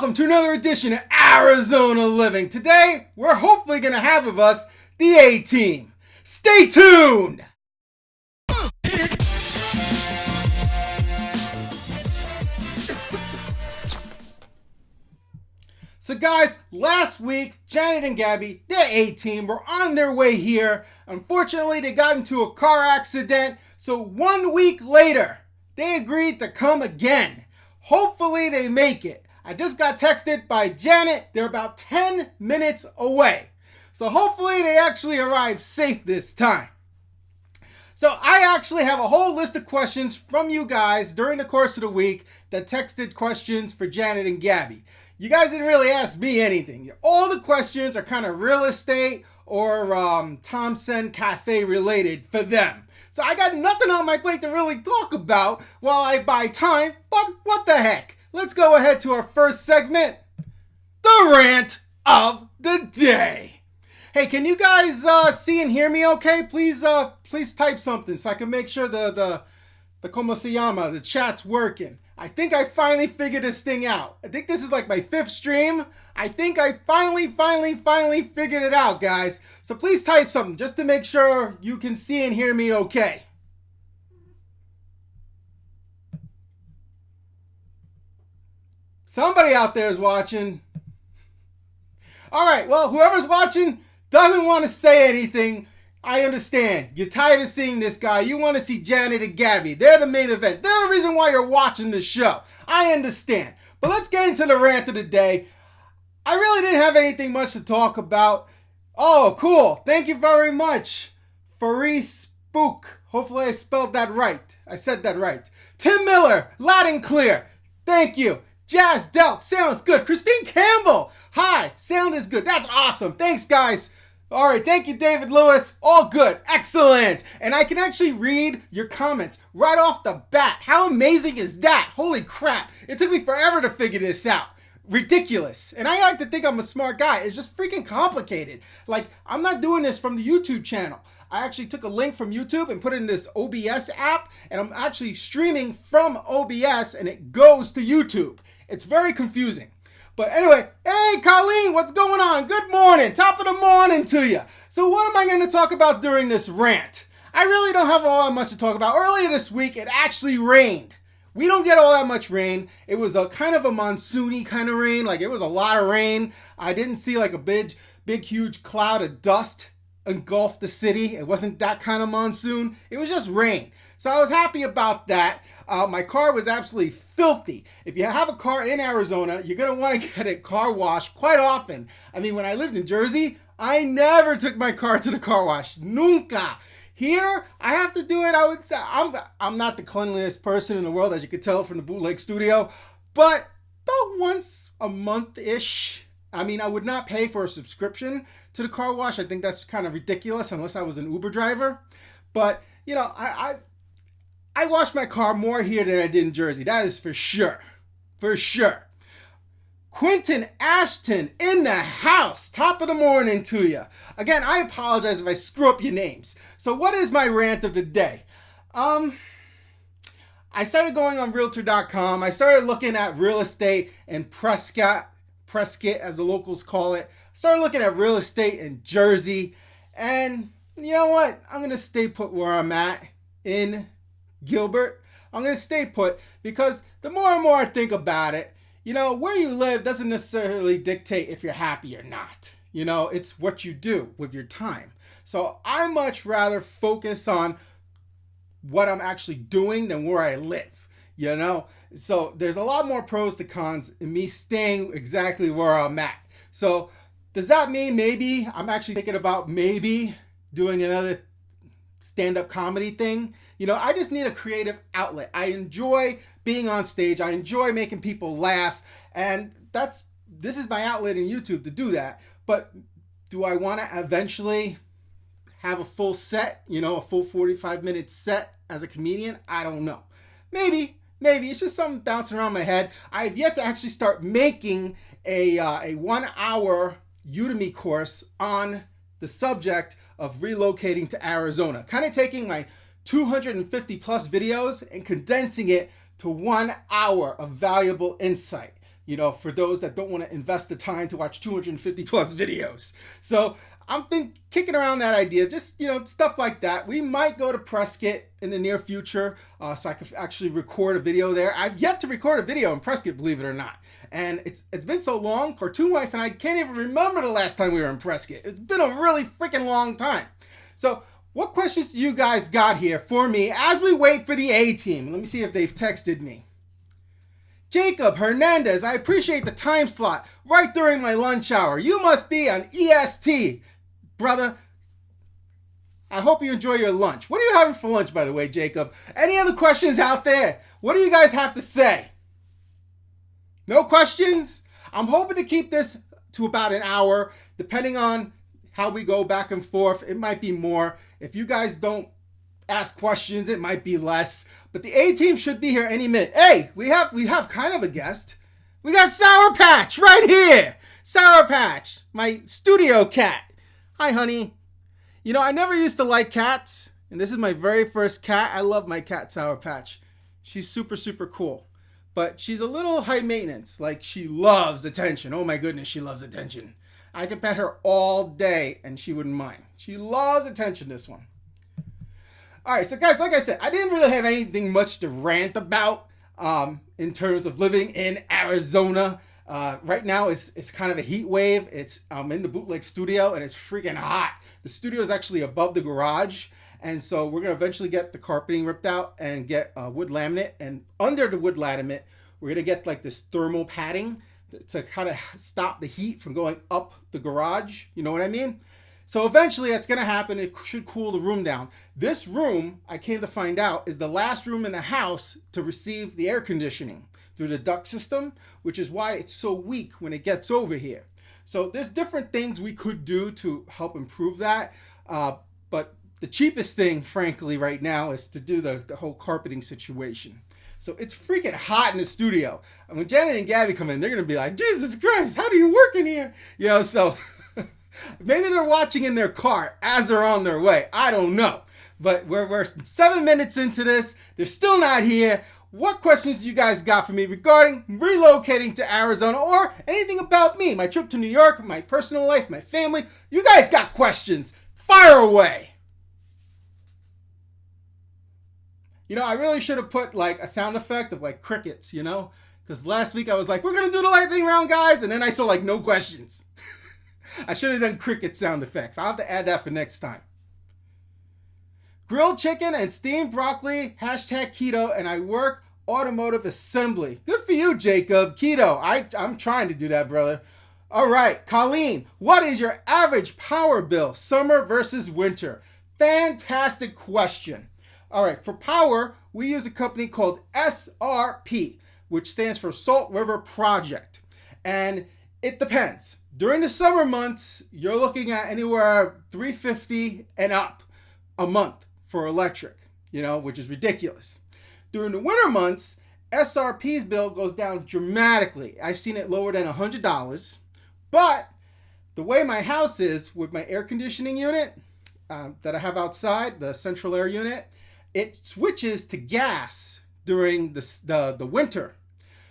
welcome to another edition of Arizona Living. Today, we're hopefully going to have with us the A-Team. Stay tuned! So guys, last week, Janet and Gabby, the A-Team, were on their way here. Unfortunately, they got into a car accident, so 1 week later, they agreed to come again. Hopefully they make it. I just got texted by Janet. They're about 10 minutes away. So hopefully they actually arrive safe this time. So I actually have a whole list of questions from you guys during the course of the week that texted questions for Janet and Gabby. You guys didn't really ask me anything. All the questions are kind of real estate or Thompson Cafe related for them. So I got nothing on my plate to really talk about while I buy time, but what the heck? Let's go ahead to our first segment, the rant of the day. Hey, can you guys see and hear me okay? Please type something so I can make sure the como se llama, the chat's working. I think I finally figured this thing out. I think this is like my 5th stream. I think I finally figured it out, guys. So please type something just to make sure you can see and hear me okay. Somebody out there is watching. All right, well, whoever's watching doesn't want to say anything. I understand. You're tired of seeing this guy. You want to see Janet and Gabby. They're the main event. They're the reason why you're watching this show. I understand. But let's get into the rant of the day. I really didn't have anything much to talk about. Oh, cool. Thank you very much. Faris Spook. Hopefully I spelled that right. I said that right. Tim Miller. Loud and clear. Thank you. Jazz Delk. Sounds good. Christine Campbell. Hi. Sound is good. That's awesome. Thanks, guys. All right, thank you, David Lewis. All good. Excellent. And I can actually read your comments right off the bat. How amazing is that? Holy crap. It took me forever to figure this out. Ridiculous. And I like to think I'm a smart guy. It's just freaking complicated. Like, I'm not doing this from the YouTube channel. I actually took a link from YouTube and put it in this OBS app, and I'm actually streaming from OBS, and it goes to YouTube. It's very confusing. But anyway, hey Colleen, what's going on? Good morning, top of the morning to you. So what am I going to talk about during this rant? I really don't have all that much to talk about. Earlier this week, it actually rained. We don't get all that much rain. It was a kind of a monsoony kind of rain. Like it was a lot of rain. I didn't see like a big, huge cloud of dust engulf the city. It wasn't that kind of monsoon. It was just rain. So I was happy about that. My car was absolutely filthy. If you have a car in Arizona, you're going to want to get it car washed quite often. I mean, when I lived in Jersey, I never took my car to the car wash. Nunca. Here, I have to do it. I would say I'm not the cleanliest person in the world, as you could tell from the Bootleg Studio, but about once a month-ish. I mean, I would not pay for a subscription to the car wash. I think that's kind of ridiculous unless I was an Uber driver. But, you know, I wash my car more here than I did in Jersey. That is for sure. For sure. Quentin Ashton in the house. Top of the morning to you. Again, I apologize if I screw up your names. So what is my rant of the day? I started going on Realtor.com. I started looking at real estate in Prescott as the locals call it. Started looking at real estate in Jersey. And you know what? I'm going to stay put where I'm at in Gilbert. I'm going to stay put because the more and more I think about it, you know, where you live doesn't necessarily dictate if you're happy or not. You know, it's what you do with your time. So I much rather focus on what I'm actually doing than where I live, you know? So there's a lot more pros to cons in me staying exactly where I'm at. So does that mean maybe I'm actually thinking about maybe doing another stand-up comedy thing? You know, I just need a creative outlet. I enjoy being on stage. I enjoy making people laugh. And this is my outlet in YouTube to do that. But do I want to eventually have a full set, you know, a full 45-minute set as a comedian? I don't know. Maybe. It's just something bouncing around my head. I've yet to actually start making a 1-hour Udemy course on the subject of relocating to Arizona. Kind of taking my 250 plus videos and condensing it to 1 hour of valuable insight. for those that don't want to invest the time to watch 250 plus videos. So I've been kicking around that idea, just, stuff like that. We might go to Prescott in the near future, so I could actually record a video there. I've yet to record a video in Prescott, believe it or not. And it's been so long, Cartoon Wife and I can't even remember the last time we were in Prescott. It's been a really freaking long time. So what questions do you guys got here for me as we wait for the A-Team? Let me see if they've texted me. Jacob Hernandez, I appreciate the time slot right during my lunch hour. You must be on EST, brother. I hope you enjoy your lunch. What are you having for lunch, by the way, Jacob? Any other questions out there? What do you guys have to say? No questions? I'm hoping to keep this to about an hour, depending on how we go back and forth. It might be more. If you guys don't ask questions, it might be less. But the A-Team should be here any minute. Hey, we have kind of a guest. We got Sour Patch right here. Sour Patch, my studio cat. Hi, honey. I never used to like cats, and this is my very first cat. I love my cat, Sour Patch. She's super, super cool. But she's a little high maintenance. Like, she loves attention. Oh my goodness, she loves attention. I could pet her all day, and she wouldn't mind. She loves attention, this one. All right, so guys, like I said, I didn't really have anything much to rant about in terms of living in Arizona. Right now, it's kind of a heat wave. I'm in the Bootleg studio, and it's freaking hot. The studio is actually above the garage, and so we're going to eventually get the carpeting ripped out and get wood laminate. And under the wood laminate, we're going to get like this thermal padding to kind of stop the heat from going up the garage. You know what I mean? So eventually that's going to happen. It should cool the room down. This room, I came to find out, is the last room in the house to receive the air conditioning through the duct system, which is why it's so weak when it gets over here. So there's different things we could do to help improve that. But the cheapest thing, frankly, right now is to do the whole carpeting situation. So it's freaking hot in the studio. And when Janet and Gabby come in, they're going to be like, Jesus Christ, how do you work in here? So maybe they're watching in their car as they're on their way. I don't know. But we're 7 minutes into this. They're still not here. What questions do you guys got for me regarding relocating to Arizona or anything about me, my trip to New York, my personal life, my family? You guys got questions. Fire away. I really should have put like a sound effect of like crickets, because last week I was like, we're going to do the lightning round, guys. And then I saw like no questions. I should have done cricket sound effects. I'll have to add that for next time. Grilled chicken and steamed broccoli, #keto, and I work automotive assembly. Good for you, Jacob. Keto. I'm trying to do that, brother. All right, Colleen, what is your average power bill, summer versus winter? Fantastic question. All right, for power, we use a company called SRP, which stands for Salt River Project. And it depends. During the summer months, you're looking at anywhere $350 and up a month for electric, which is ridiculous. During the winter months, SRP's bill goes down dramatically. I've seen it lower than $100. But the way my house is with my air conditioning unit that I have outside, the central air unit, it switches to gas during the winter.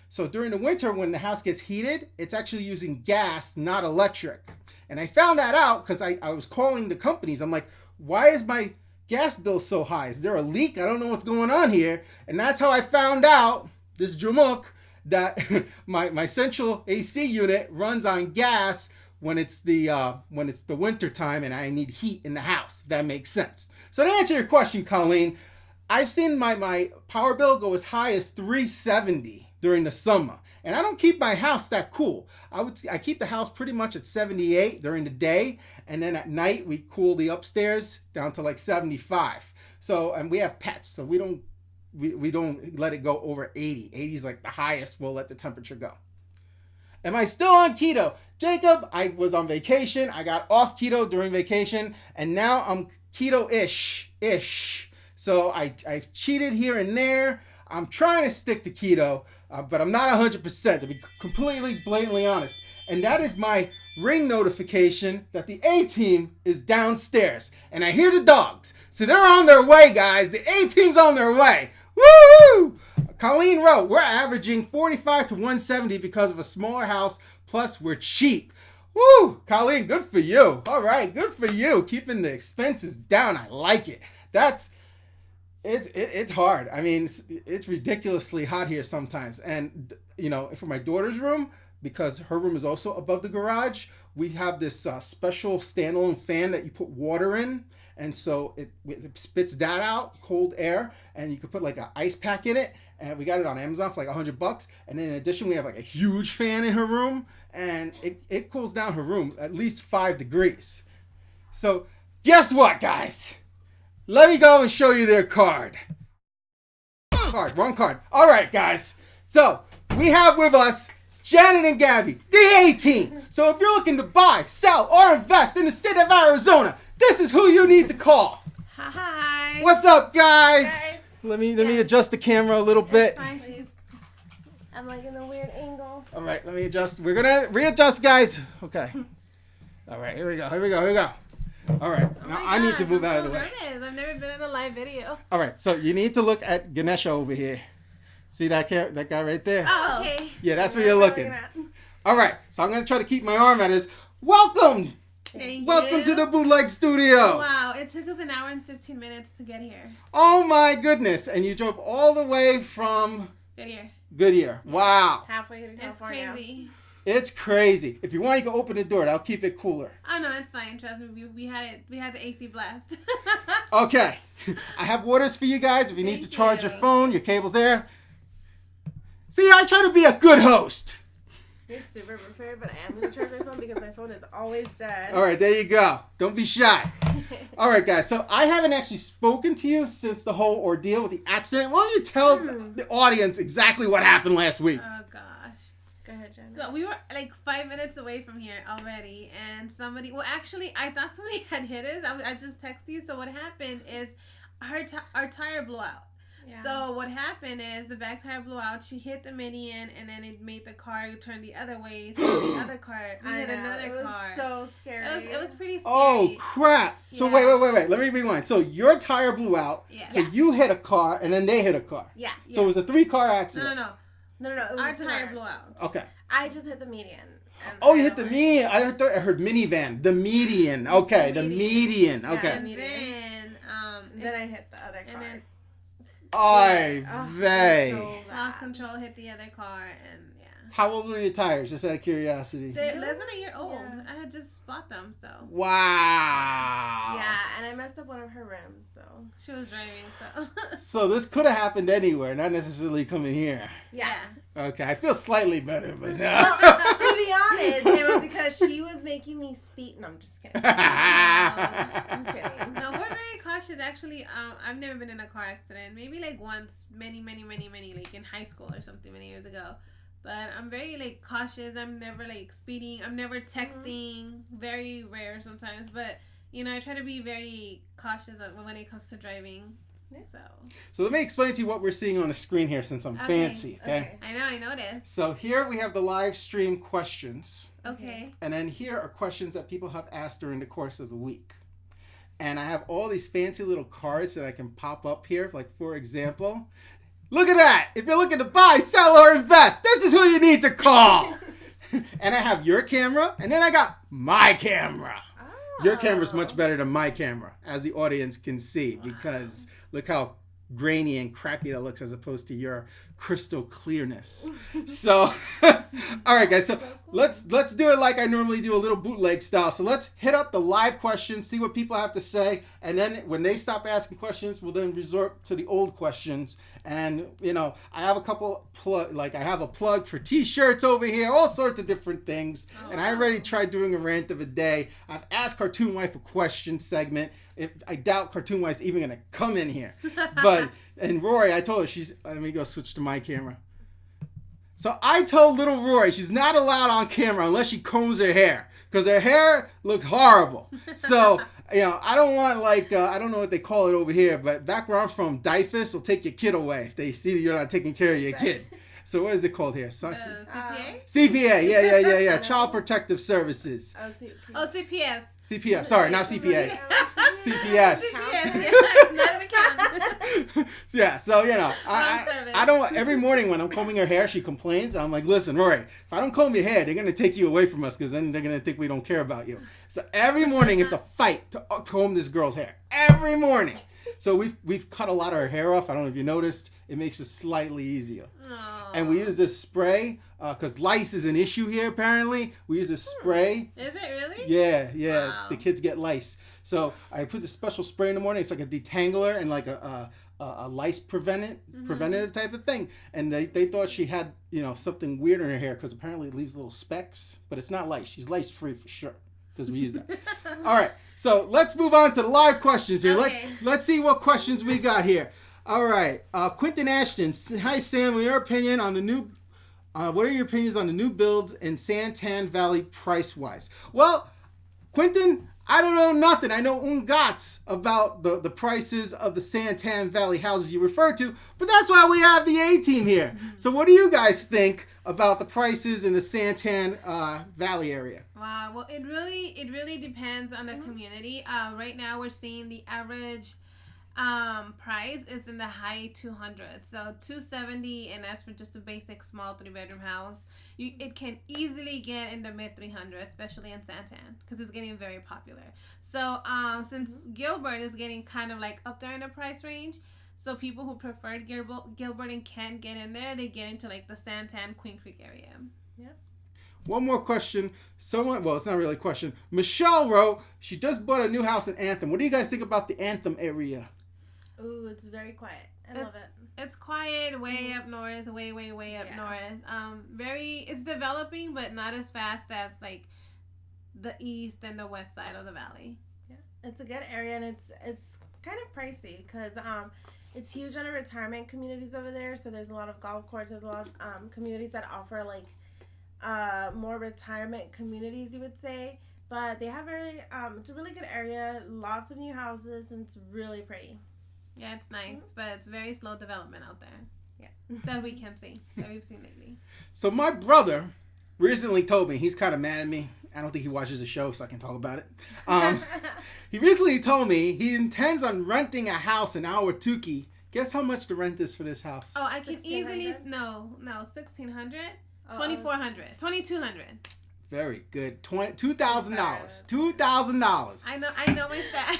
So during the winter, when the house gets heated, it's actually using gas, not electric. And I found that out because I was calling the companies. I'm like, why is my gas bill so high? Is there a leak? I don't know what's going on here. And that's how I found out, this Jamook, that my central AC unit runs on gas when it's the winter time and I need heat in the house, if that makes sense. So to answer your question, Colleen, I've seen my power bill go as high as $370 during the summer. And I don't keep my house that cool. I keep the house pretty much at 78 during the day, and then at night we cool the upstairs down to like 75. So, and we have pets, so we don't let it go over 80. 80 is like the highest we'll let the temperature go. Am I still on keto? Jacob, I was on vacation. I got off keto during vacation, and now I'm keto-ish. So I've cheated here and there. I'm trying to stick to keto, but I'm not 100%, to be completely blatantly honest. And that is my ring notification that the A-Team is downstairs. And I hear the dogs. So they're on their way, guys. The A-Team's on their way. Woo! Colleen wrote, we're averaging 45 to 170 because of a smaller house, plus we're cheap. Woo! Colleen, good for you. All right, good for you. Keeping the expenses down. I like it. It's hard. I mean, it's ridiculously hot here sometimes. And, you know, for my daughter's room, because her room is also above the garage, we have this special standalone fan that you put water in. And so it spits that out, cold air, and you could put like an ice pack in it. And we got it on Amazon for like $100. And then in addition, we have like a huge fan in her room, and it cools down her room at least 5 degrees. So guess what, guys? Let me go and show you their card. Wrong card. All right, guys. So we have with us Janet and Gabby, the A-Team. So if you're looking to buy, sell, or invest in the state of Arizona, this is who you need to call. Hi. What's up, guys? Let me adjust the camera a little bit. Fine, please. I'm like in a weird angle. All right, let me adjust. We're gonna readjust, guys. Okay. All right, here we go. All right, now I need to move out of the way. I've never been in a live video. All right, so you need to look at Ganesha over here. See that guy right there? Oh, okay. Yeah, that's where you're looking. All right, so I'm gonna try to keep my arm at his. Welcome to the Bootleg Studio. Wow, it took us an hour and 15 minutes to get here. Oh my goodness, and you drove all the way from Goodyear. Wow. Halfway to It's California. crazy. It's crazy. If you want, you can open the door. That'll keep it cooler. Oh no, it's fine. Trust me, we had the AC blast. Okay, I have waters for you guys. If you need to charge your phone, your cable's there. See, I try to be a good host. You're super prepared, but I am going to charge my phone because my phone is always dead. All right, there you go. Don't be shy. All right, guys. So I haven't actually spoken to you since the whole ordeal with the accident. Why don't you tell the audience exactly what happened last week? Oh gosh. Go ahead, Jen. So we were like 5 minutes away from here already, and actually, I thought somebody had hit us. I just texted you. So what happened is our tire blew out. Yeah. So what happened is the back tire blew out. She hit the median, and then it made the car turn the other way. So the other car, we hit another car. It was so scary. It was pretty scary. Oh, crap. So Yeah. wait. Let me rewind. So your tire blew out. Yeah. So you hit a car, and then they hit a car. Yeah. So it was a 3-car accident. No. No. It was Our two tire cars. blew out. Okay. I just hit the median. and Oh, you I hit the don't median. I heard minivan. The median. Okay, the median. Okay. And median. then, Then I hit the other car. and then Ay Oh, vey. so bad. lost control, hit the other car, and yeah. How old were your tires? Just out of curiosity. They're less than a year old. Yeah. I had just bought them, so Wow. Yeah, and I messed up one of her rims, so. she was driving. So So this could have happened anywhere, not necessarily coming here. Yeah. Okay, I feel slightly better, but To no. be honest, it was because she was making me speed. No, I'm just kidding. I'm kidding. No, we're very cautious. Actually, I've never been in a car accident. Maybe like once, many, like in high school or something many years ago. But I'm very like cautious. I'm never like speeding. I'm never texting. Very rare sometimes. But you know, I try to be very cautious when it comes to driving. So So let me explain to you what we're seeing on the screen here, since I'm fancy. Okay. I know this. So here we have the live stream questions, Okay. and then here are questions that people have asked during the course of the week. And I have all these fancy little cards that I can pop up here. Like, for example, look at that. If you're looking to buy, sell, or invest, this is who you need to call. And I have your camera, and then I got my camera. Your camera's much better than my camera, as the audience can see, because look how grainy and crappy that looks as opposed to your crystal clearness. So, all right, guys. So let's do it like I normally do, a little bootleg style. So let's hit up the live questions, see what people have to say, and then when they stop asking questions, we'll then resort to the old questions. And you know, I have a couple I have a plug for T-shirts over here, all sorts of different things. And I already tried doing a rant of a day. I've asked Cartoon Wife a question segment. I doubt Cartoon Wife's even gonna come in here, but and Rory, I told her let me go switch to my camera. So I told little Rory she's not allowed on camera unless she combs her hair, because her hair looks horrible. So you know, I don't want I don't know what they call it over here, but back where I'm from, DIFUS will take your kid away if they see you're not taking care of your kid. So what is it called here? CPA? CPA, yeah. Child Protective Services. Oh, CPS. CPS, sorry, not CPA. CPS. CPS. Yeah. Not an account. Yeah, so you know, Wrong service. I don't. Every morning when I'm combing her hair, she complains. I'm like, listen, Rory, if I don't comb your hair, they're gonna take you away from us because then they're gonna think we don't care about you. So every morning it's a fight to comb this girl's hair. Every morning. So we've cut a lot of her hair off. I don't know if you noticed. It makes it slightly easier. Aw. And we use this spray because lice is an issue here. Apparently, we use this spray. Is it really? Yeah. Wow. The kids get lice. So I put this special spray in the morning. It's like a detangler and like a lice preventative type of thing. And they thought she had something weird in her hair because apparently it leaves little specks, but it's not lice. She's lice free for sure because we use that. All right, so let's move on to the live questions here. Okay. Let's see what questions we got here. All right, Quentin Ashton. Hi Sam, your opinion on the new. What are your opinions on the new builds in Santan Valley price wise? Well, Quentin, I don't know nothing. I know ungats about the prices of the Santan Valley houses you referred to, but that's why we have the A-team here. So what do you guys think about the prices in the Santan Valley area? Wow. Well, it really depends on the community. Right now, we're seeing the average price is in the high 200s, so 270, and that's for just a basic small 3-bedroom house. It can easily get in the mid 300s, especially in Santan, because it's getting very popular. So since Gilbert is getting kind of like up there in the price range, so people who preferred Gilbert and can't get in there, they get into like the Santan, Queen Creek area. Yeah. One more question. Well, it's not really a question. Michelle wrote, she just bought a new house in Anthem. What do you guys think about the Anthem area? Ooh, it's very quiet. I love it. It's quiet, way up north, way up north. It's developing, but not as fast as like the east and the west side of the valley. Yeah, it's a good area, and it's kind of pricey because it's huge on the retirement communities over there. So there's a lot of golf courses. There's a lot of communities that offer like more retirement communities, you would say. But they have it's a really good area. Lots of new houses, and it's really pretty. Yeah, it's nice, but it's very slow development out there. Yeah. That we can see, that we've seen lately. So my brother recently told me, he's kind of mad at me. I don't think he watches the show, so I can talk about it. He recently told me he intends on renting a house in Ahwatukee. Guess how much the rent is for this house? Oh, I can easily, 1,600? no, 1,600, 2,400, 2,200. Very good. $2,000. $2,000. I know my stat.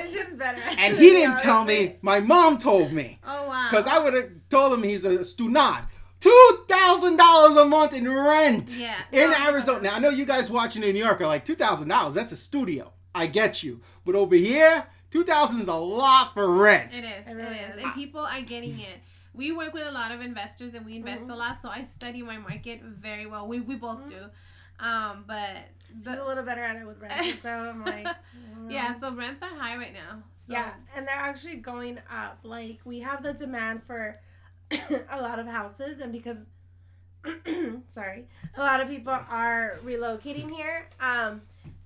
It's just better. And he didn't tell me. My mom told me. Oh, wow. Because I would have told him he's a stunad. $2,000 a month in rent. Yeah. In Arizona. Now, I know you guys watching in New York are like, $2,000, that's a studio. I get you. But over here, $2,000 is a lot for rent. It is. It really is. And people are getting it. We work with a lot of investors and we invest a lot, so I study my market very well. We both do. But She's a little better at it with rent, so I'm like, yeah, so rents are high right now. So. Yeah, and they're actually going up. Like, we have the demand for a lot of houses, and because sorry, a lot of people are relocating here,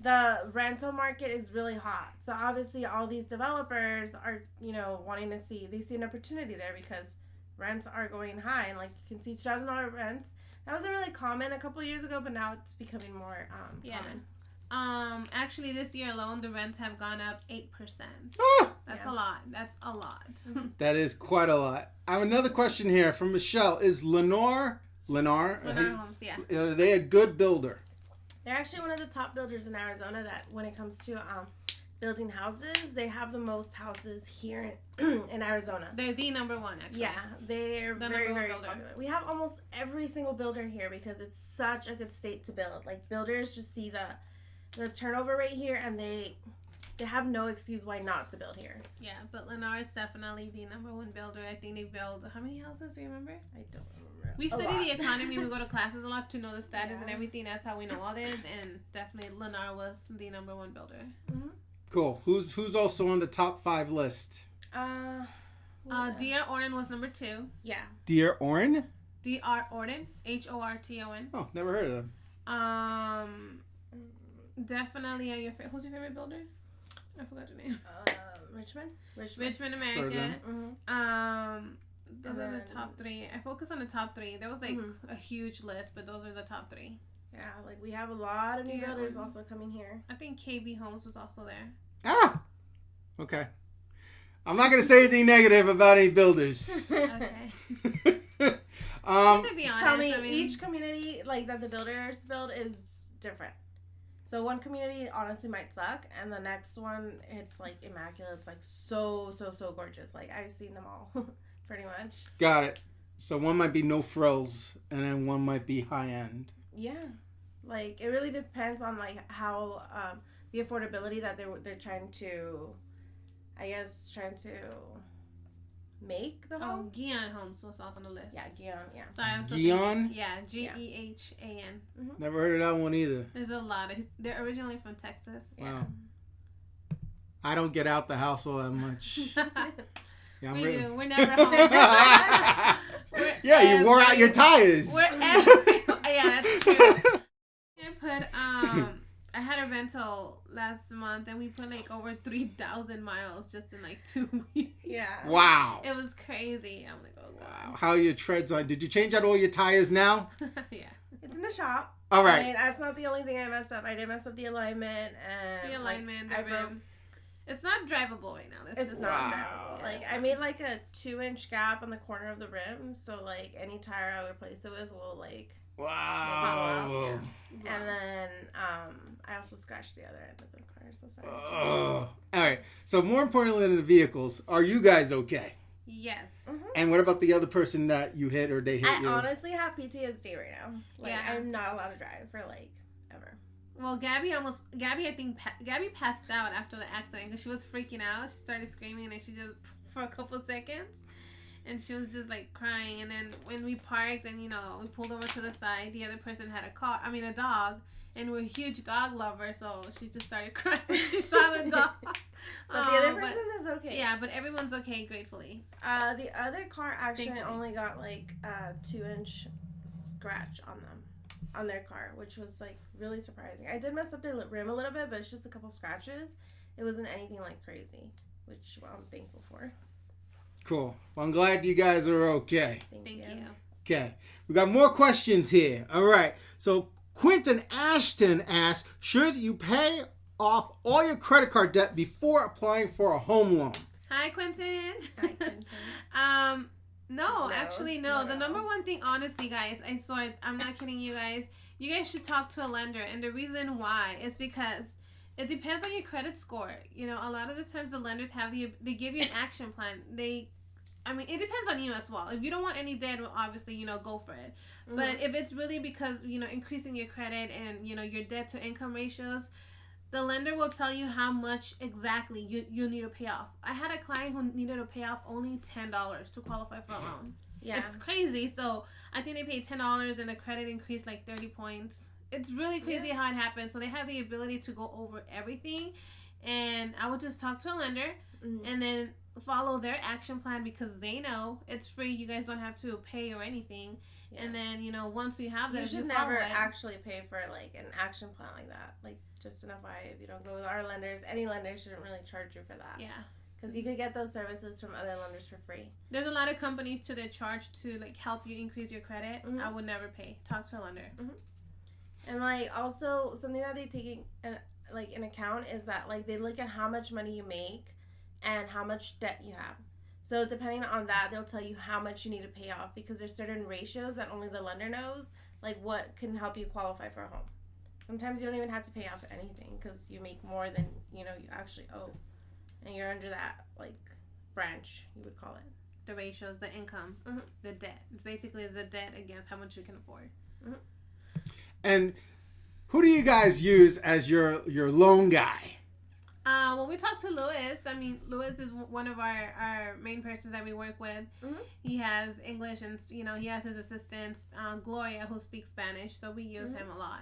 the rental market is really hot. So obviously all these developers are, wanting to see an opportunity there because rents are going high, and like you can see $2,000 rents. That wasn't really common a couple of years ago, but now it's becoming more common. Actually this year alone the rents have gone up 8%. That's a lot. That's a lot. That is quite a lot. I have another question here from Michelle. Is Lennar Homes, yeah. Are they a good builder? They're actually one of the top builders in Arizona that when it comes to building houses, they have the most houses here in Arizona. They're the number one, actually. Yeah, they're The very, number one very builder. popular. We have almost every single builder here because it's such a good state to build. Like, builders just see the turnover rate here, and they have no excuse why not to build here. Yeah, but Lennar is definitely the number one builder. I think they build, how many houses do you remember? I don't remember. We A study lot. the economy. We go to classes a lot to know the status and Yeah. everything. That's how we know all this. And definitely Lennar was the number one builder. Cool. Who's also on the top 5 list? D.R. Orton was number 2. Yeah. Dear Orrin? D.R. Orton, Horton. Oh, never heard of them. Definitely who's your favorite builder? I forgot your name. Richmond, Richmond, Heard of America. them. Those And are the then- top 3. I focus on the top 3. There was like a huge list, but those are the top 3. Yeah, like we have a lot of new Yeah. builders also coming here. I think KB Homes was also there. Ah! Okay. I'm not gonna say anything negative about any builders. Okay. um, To be honest, Tell me, I mean, each community like that the builders build is different. So one community honestly might suck, and the next one it's like immaculate. It's like so gorgeous. Like I've seen them all, pretty much. got it. So one might be no frills, and then one might be high end. Yeah, like it really depends on like how the affordability that they're trying to, I guess, make the oh, home. Guion Homes was also on the list. Yeah, Guion. Yeah. Sorry, I'm so Guion? Yeah, Gehan. Never heard of that one either. There's a lot of. They're originally from Texas. Wow. I don't get out the house all that much. Yeah, We do. We're never home. Yeah, you wore out your tires. Yeah, that's true. I had a rental last month, and we put like over 3,000 miles just in like 2 weeks. Yeah. Wow. It was crazy. I'm like, oh god. How are your treads on? Did you change out all your tires now? Yeah. It's in the shop. All right. I mean, that's not the only thing I messed up. I did mess up the alignment and The alignment, like, the rims. It's not drivable right now. It's just not Wow. drivable. Like I made like a 2-inch gap on the corner of the rim, so like any tire I would replace it with will like. Wow. And then I also scratched the other end of the car, so sorry. All right. So more importantly than the vehicles, are you guys okay? Yes. And what about the other person that you hit or they hit you? I honestly have PTSD right now. Like Yeah. I'm not allowed to drive for like ever. Well, Gabby passed out after the accident because she was freaking out. She started screaming and she just, for a couple seconds, and she was just like crying. And then when we parked and, we pulled over to the side, the other person had a dog, and we're huge dog lovers, so she just started crying when she saw the dog. But the other person is okay. Yeah, but everyone's okay, gratefully. The other car actually Thankfully. only got like a 2-inch scratch on their car, which was like really surprising. I did mess up their rim a little bit, but it's just a couple scratches. It wasn't anything like crazy, which I'm thankful for. Cool. Well, I'm glad you guys are okay. Thank you. Okay. We got more questions here. All right. So Quentin Ashton asks, should you pay off all your credit card debt before applying for a home loan? Hi, Quentin. Hi, Quentin. No, actually, no. No. The number one thing, honestly, guys, I'm not kidding you guys. You guys should talk to a lender. And the reason why is because it depends on your credit score. A lot of the times the lenders they give you an action plan. It depends on you as well. If you don't want any debt, well, obviously, go for it. Mm-hmm. But if it's really because, increasing your credit and, your debt to income ratios, the lender will tell you how much exactly you need to pay off. I had a client who needed to pay off only $10 to qualify for a loan. Yeah. It's crazy. So I think they paid $10 and the credit increased like 30 points. It's really crazy how it happens. So they have the ability to go over everything. And I would just talk to a lender and then follow their action plan because they know it's free. You guys don't have to pay or anything. Yeah. And then, once you have that, you should never actually pay for like an action plan like that. Like, just an FYI, if you don't go with our lenders, any lender shouldn't really charge you for that. Yeah. Because you could get those services from other lenders for free. There's a lot of companies to their charge to like help you increase your credit. Mm-hmm. I would never pay. Talk to a lender. Mm-hmm. And like also something that they take in account is that like they look at how much money you make and how much debt you have. So depending on that, they'll tell you how much you need to pay off because there's certain ratios that only the lender knows, like what can help you qualify for a home. Sometimes you don't even have to pay off anything because you make more than you actually owe, and you're under that like branch, you would call it. The ratios, the income, the debt. Basically, is the debt against how much you can afford. Mm-hmm. And who do you guys use as your loan guy? When we talk to Louis, Louis is one of our main persons that we work with. Mm-hmm. He has English and, he has his assistant, Gloria, who speaks Spanish, so we use him a lot.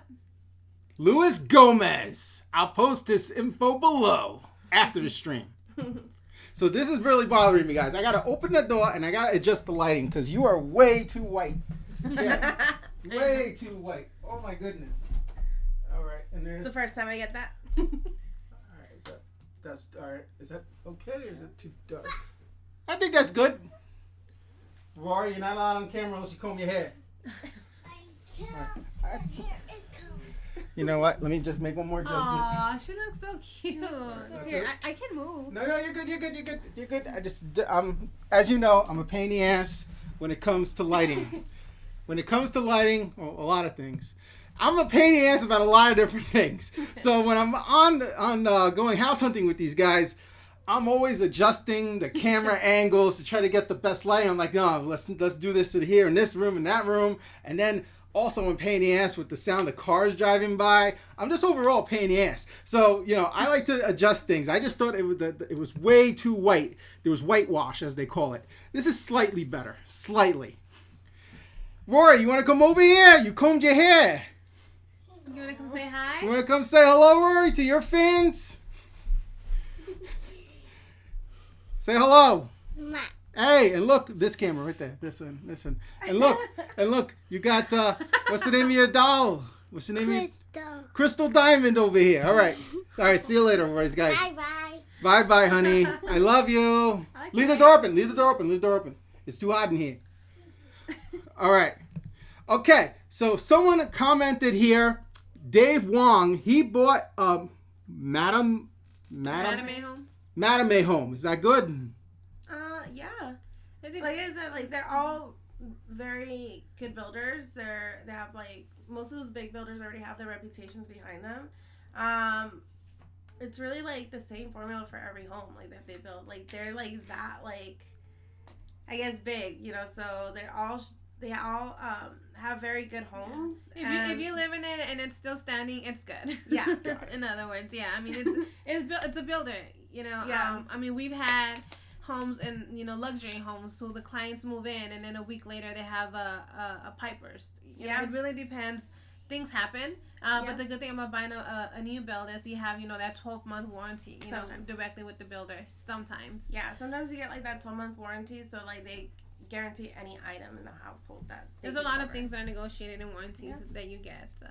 Luis Gomez. I'll post this info below after the stream. So this is really bothering me, guys. I got to open the door and I got to adjust the lighting because you are way too white. Yeah, way too white. Oh, my goodness. All right. And there's... It's the first time I get that. That's all right. Is that okay or is it too dark? I think that's good. Rory, you're not allowed on camera unless you comb your hair. My hair is combed. You know what? Let me just make one more adjustment. Aw, she looks so cute. Here, it. I can move. No, you're good. You're good. I just, as you know, I'm a pain in the ass when it comes to lighting. When it comes to lighting, well, a lot of things. I'm a pain in the ass about a lot of different things. So when I'm on going house hunting with these guys, I'm always adjusting the camera angles to try to get the best light. I'm like, no, let's do this in here, in this room, in that room, and then. Also, I'm a pain in the ass with the sound of cars driving by. I'm just overall a pain in the ass. So, I like to adjust things. I just thought it was way too white. There was whitewash, as they call it. This is slightly better. Slightly. Rory, you want to come over here? You combed your hair. You want to come say hi? You want to come say hello, Rory, to your fans? Say hello. Hey, and look, this camera right there. This one. And look, you got, what's the name of your doll? What's the name of your... Crystal Diamond over here. All right. See you later, boys, guys. Bye-bye. Bye-bye, honey. I love you. Leave the door open. It's too hot in here. All right. Okay, so someone commented here, Dave Wong, he bought Madame Homes. Madame A home. Is that good? Yeah. Like I said, like they're all very good builders. They have like most of those big builders already have their reputations behind them. It's really like the same formula for every home like that they build. Like they're like that, like I guess big, So they all have very good homes. If you live in it and it's still standing, it's good. Yeah. In other words, yeah. I mean, it's a builder. Yeah. I mean, we've had homes and luxury homes, so the clients move in and then a week later they have a pipe burst. It really depends. Things happen, but the good thing about buying a new build is you have that 12-month warranty directly with the builder. Sometimes sometimes you get like that 12-month warranty, so like they guarantee any item in the household that there's a lot of things that are negotiated in warranties that you get. So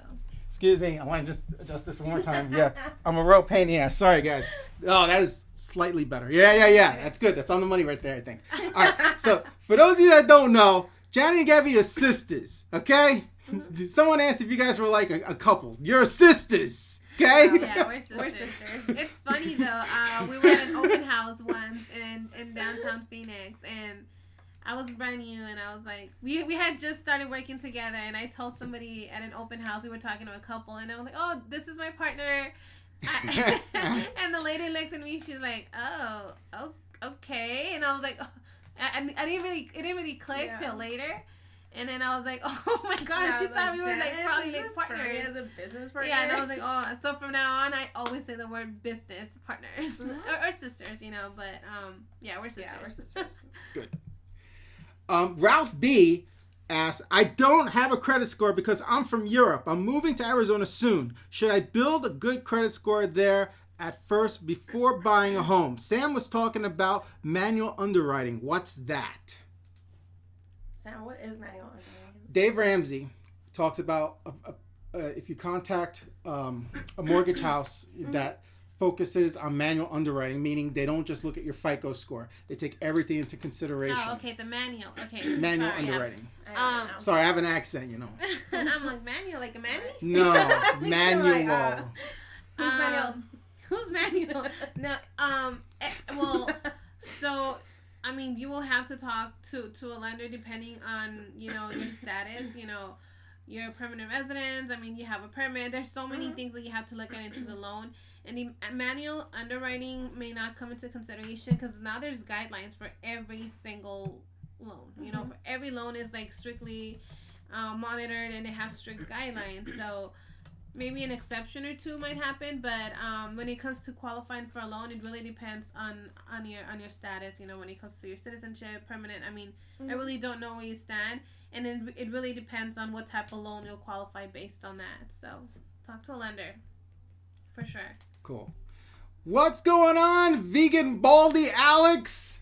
excuse me, I want to just adjust this one more time. Yeah, I'm a real pain in the ass. Sorry, guys. Oh, that is slightly better. Yeah. That's good. That's on the money right there, I think. All right, so for those of you that don't know, Johnny and Gabby are sisters, okay? Mm-hmm. Someone asked if you guys were like a couple. You're sisters, okay? Oh, yeah, we're sisters. It's funny, though. We were at an open house once in downtown Phoenix, and I was brand new, and I was like, we had just started working together, and I told somebody at an open house, we were talking to a couple, and I was like, oh, this is my partner. And the lady looked at me, she's like, oh, okay. And I was like, oh. It didn't really click till later. And then I was like, oh my gosh, she thought we were like probably like partners. As a business partner. Yeah, and I was like, oh, so from now on, I always say the word business partners or sisters, but yeah, we're sisters. Yeah, we're sisters. Good. Ralph B asks, I don't have a credit score because I'm from Europe. I'm moving to Arizona soon. Should I build a good credit score there at first before buying a home? Sam was talking about manual underwriting. What's that? Sam, what is manual underwriting? Dave Ramsey talks about if you contact a mortgage house that focuses on manual underwriting, meaning they don't just look at your FICO score. They take everything into consideration. Oh, okay, the manual. Okay. Manual underwriting. I Sorry, I have an accent, I'm like, manual, like a Manny? No, manual. Like, who's manual? Who's manual? No, well, so, I mean, you will have to talk to a lender depending on, your status, your permanent residence. I mean, you have a permit. There's so many things that you have to look at into the loan. And the manual underwriting may not come into consideration because now there's guidelines for every single loan. For every loan is like strictly monitored and they have strict guidelines. So maybe an exception or two might happen, but when it comes to qualifying for a loan, it really depends on your status. When it comes to your citizenship, permanent. I mean, I really don't know where you stand, and then it really depends on what type of loan you'll qualify based on that. So talk to a lender for sure. Cool. What's going on, vegan baldy Alex?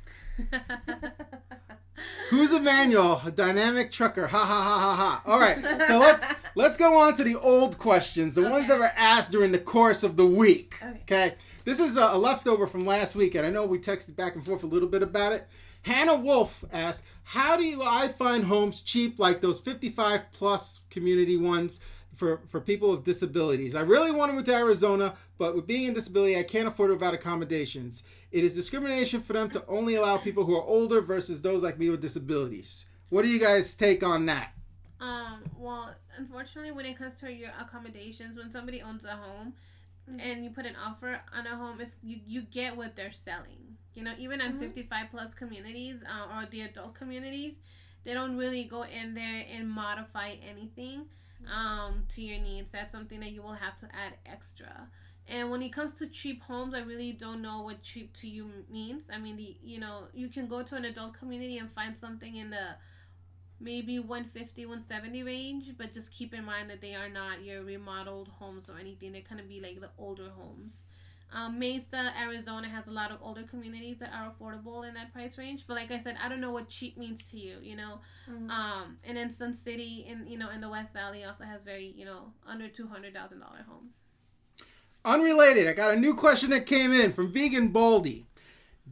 Who's Emmanuel? A dynamic trucker. Ha ha ha ha ha. All right, so let's go on to the old questions, the ones that were asked during the course of the week. Okay. This is a leftover from last week, and I know we texted back and forth a little bit about it. Hannah Wolf asked, how do I find homes cheap like those 55 plus community ones for people with disabilities. I really want to move to Arizona, but with being in disability, I can't afford it without accommodations. It is discrimination for them to only allow people who are older versus those like me with disabilities. What do you guys take on that? Well, unfortunately, when it comes to your accommodations, when somebody owns a home and you put an offer on a home, it's, you get what they're selling. You know, even on 55 plus communities or the adult communities, they don't really go in there and modify anything to your needs. That's something that you will have to add extra. And when it comes to cheap homes, I really don't know what cheap to you means. I mean, you can go to an adult community and find something in the maybe 150, 170 range, but just keep in mind that they are not your remodeled homes or anything. They're kind of be like the older homes. Mesa, Arizona has a lot of older communities that are affordable in that price range. But like I said, I don't know what cheap means to you, you know. And then Sun City in the West Valley also has very, under $200,000 homes. Unrelated, I got a new question that came in from Vegan Baldy.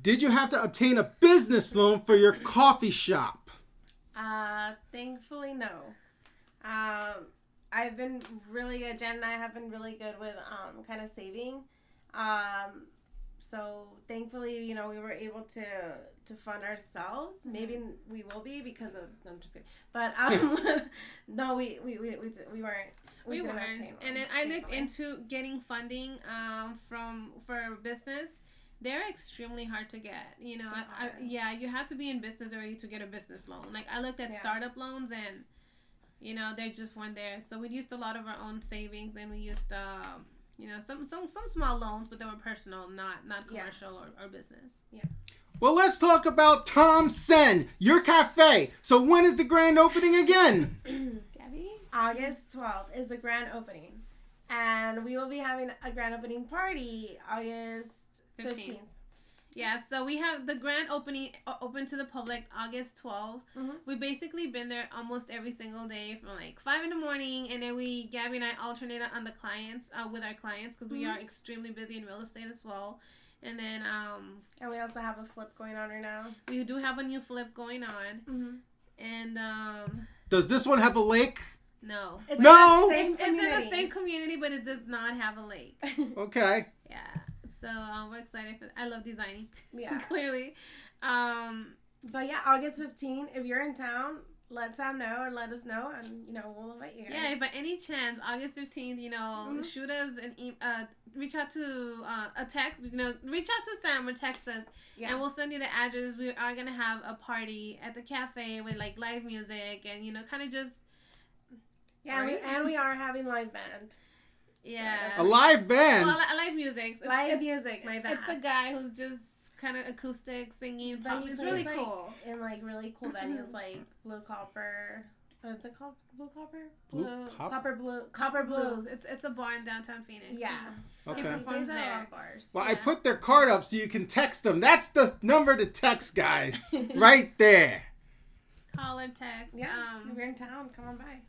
Did you have to obtain a business loan for your coffee shop? Thankfully, no. I've been really good. Jen and I have been really good with kind of saving. So thankfully, we were able to fund ourselves. Maybe we will be because of. No, I'm just kidding. But no, we weren't. We weren't. And then I looked into getting funding for business. They're extremely hard to get. You have to be in business already to get a business loan. Like I looked at startup loans and, they just weren't there. So we used a lot of our own savings and we used, some small loans, but they were personal, not commercial or business. Yeah. Well, let's talk about Tom Sen, your cafe. So when is the grand opening again? Gabby? August 12th is the grand opening. And we will be having a grand opening party August 15th. Yeah, so we have the grand opening open to the public August 12th. We've basically been there almost every single day from like 5 in the morning, and then Gabby and I alternate on the clients with our clients because we are extremely busy in real estate as well. And then and we also have a flip going on right now. We do have a new flip going on. And does this one have a lake? No. It's it's in the same community, but it does not have a lake. Okay. Yeah. So we're excited for. I love designing. Yeah, clearly. But yeah, August 15th. If you're in town, let Sam know or let us know, and we'll invite you guys. Yeah, if by any chance August 15th, shoot us reach out to a text. Reach out to Sam or text us, and we'll send you the address. We are gonna have a party at the cafe with like live music and kind of just. Yeah, and we are having live band. Yeah. A live band? Well, live music. Music, my bad. It's a guy who's just kind of acoustic singing pop. It's really cool. In like really cool venues like Blue Copper. What's it called? Blue Copper? Copper Blues. It's a bar in downtown Phoenix. Yeah. So he performs there. Well, I put their card up so you can text them. That's the number to text, guys. Right there. Call or text. Yeah. If you're in town, come on by.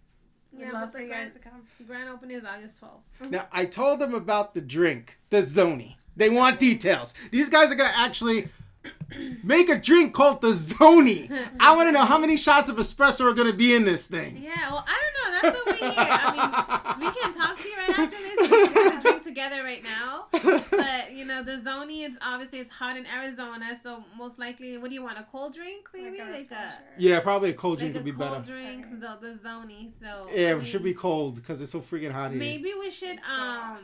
We'd love for you guys to come. Grand opening is August 12th. Now, I told them about the drink, the Zoni. They want details. These guys are going to actually make a drink called the Zoni. I want to know how many shots of espresso are going to be in this thing. Yeah, well, I don't know. That's what we hear. I mean, we can talk to you right after this. We can have a drink together right now. But, the Zoni, it's hot in Arizona. So, most likely, what do you want? A cold drink, maybe? Yeah, probably a cold drink would be better. Cold drink, the Zoni. So, yeah, it should be cold because it's so freaking hot here. Maybe we should, I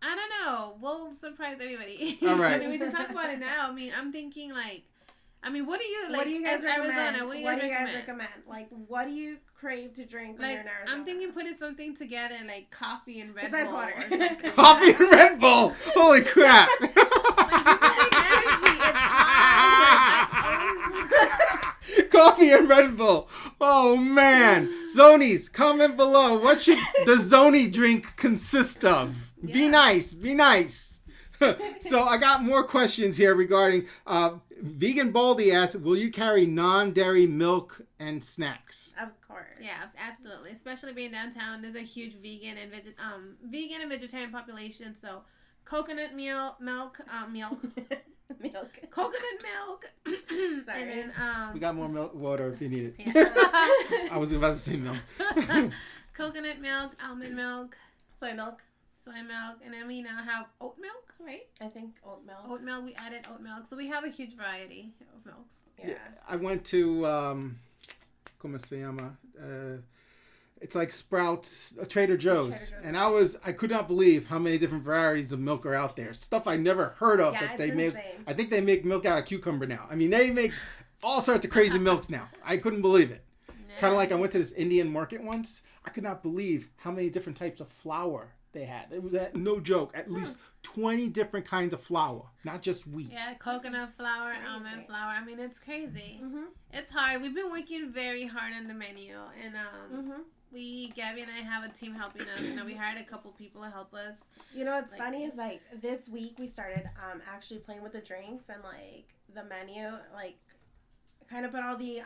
don't know. We'll surprise everybody. All right. We can talk about it now. I'm thinking what do you like? What do you guys recommend? Arizona, what do you guys recommend? Like, what do you crave to drink when you're in Arizona? I'm thinking putting something together like coffee and Red Besides Bull. water. Coffee and Red Bull. Holy crap. Energy. It's hot. Coffee and Red Bull. Oh, man. Zonies, comment below. What should the Zoni drink consist of? Yeah. Be nice. Be nice. So I got more questions here regarding Vegan Baldy asks, will you carry non-dairy milk and snacks? Of course. Yeah, absolutely. Especially being downtown, there's a huge vegan and vegetarian population. So coconut milk. Coconut milk. Sorry. And then we got more milk, water if you need it. Yeah. I was about to say milk. coconut milk, almond milk, Soy milk. soy milk, and then we now have oat milk, right? I think oat milk. Oat milk, we added oat milk. So we have a huge variety of milks. Yeah. I went to ¿cómo se llama? It's like Sprouts, Trader Joe's, and I could not believe how many different varieties of milk are out there. Stuff I never heard of Yeah, that they it's make. insane. I think they make milk out of cucumber now. I mean, they make all sorts of crazy milks now. I couldn't believe it. Kind of like I went to this Indian market once. I could not believe how many different types of flour they had. It was no joke. At least 20 different kinds of flour, not just wheat. Yeah, coconut flour, almond flour. I mean, it's crazy. It's hard. We've been working very hard on the menu, and Gabby and I have a team helping us. You know, we hired a couple people to help us. You know what's funny is like this week we started actually playing with the drinks and like the menu, like kind of put all the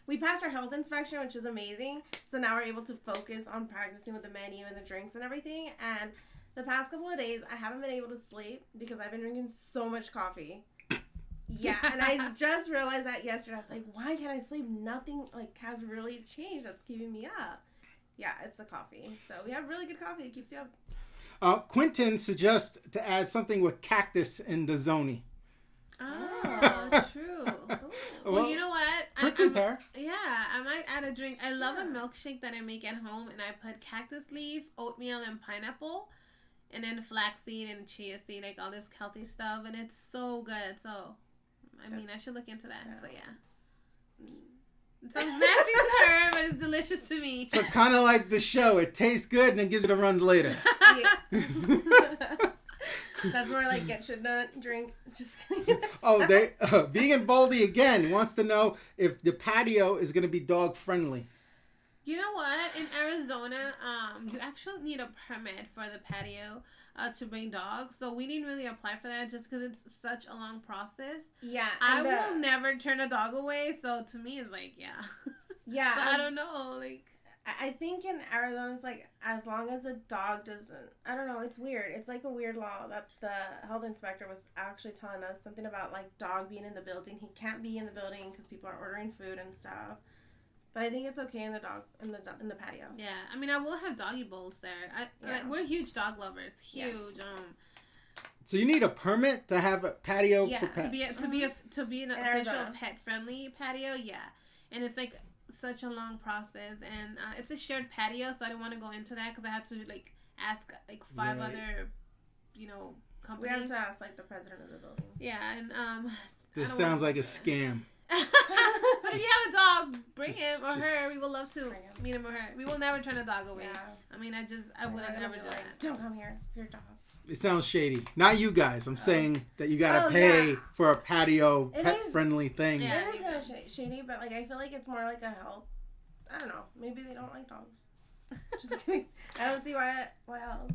we passed our health inspection, which is amazing. So now we're able to focus on practicing with the menu and the drinks and everything. And the past couple of days I haven't been able to sleep because I've been drinking so much coffee. Yeah, and I just realized that yesterday. I was like, why can't I sleep? Nothing like has really changed that's keeping me up. Yeah, it's the coffee. So we have really good coffee. It keeps you up. Quentin suggests to add something with cactus in the zoni. Oh, true. Well, you know what? Prickly pear. Yeah, I might add a drink. I love a milkshake that I make at home, and I put cactus leaf, oatmeal, and pineapple, and then flaxseed and chia seed, like all this healthy stuff, and it's so good. So, I mean, I should look into that. So, yeah. It sounds nasty to her, but it's delicious to me. So kind of like the show. It tastes good and then gives you the runs later. That's where like get shit done, drink. Just kidding. Oh, Vegan Baldy again wants to know if the patio is going to be dog friendly. You know what? In Arizona, you actually need a permit for the patio to bring dogs. So we didn't really apply for that just because it's such a long process. Yeah. I will never turn a dog away. So to me, it's like, yeah. Yeah. But I don't know. Like, I think in Arizona, it's like as long as a dog doesn't, I don't know, it's weird. It's like a weird law that the health inspector was actually telling us something about like dog being in the building. He can't be in the building because people are ordering food and stuff. But I think it's okay in the patio. Yeah, I mean, I will have doggy bowls there. We're huge dog lovers. Huge. Yeah. So you need a permit to have a patio for pets. to be an In official Arizona. pet friendly patio. Yeah, and it's like such a long process, and it's a shared patio, so I don't want to go into that because I have to like ask like 5 other, companies. We have to ask like the president of the building. Yeah, and This sounds like a scam. If you have a dog, bring him or her. We would love to meet him or her. We will never turn a dog away. Yeah. I mean, I wouldn't never do that. Don't come here. Your dog. It sounds shady. Not you guys. I'm saying that you gotta pay for a patio pet-friendly thing. Yeah. It is kind of shady, but like I feel like it's more like a help. I don't know. Maybe they don't like dogs. Just kidding. I don't see why else,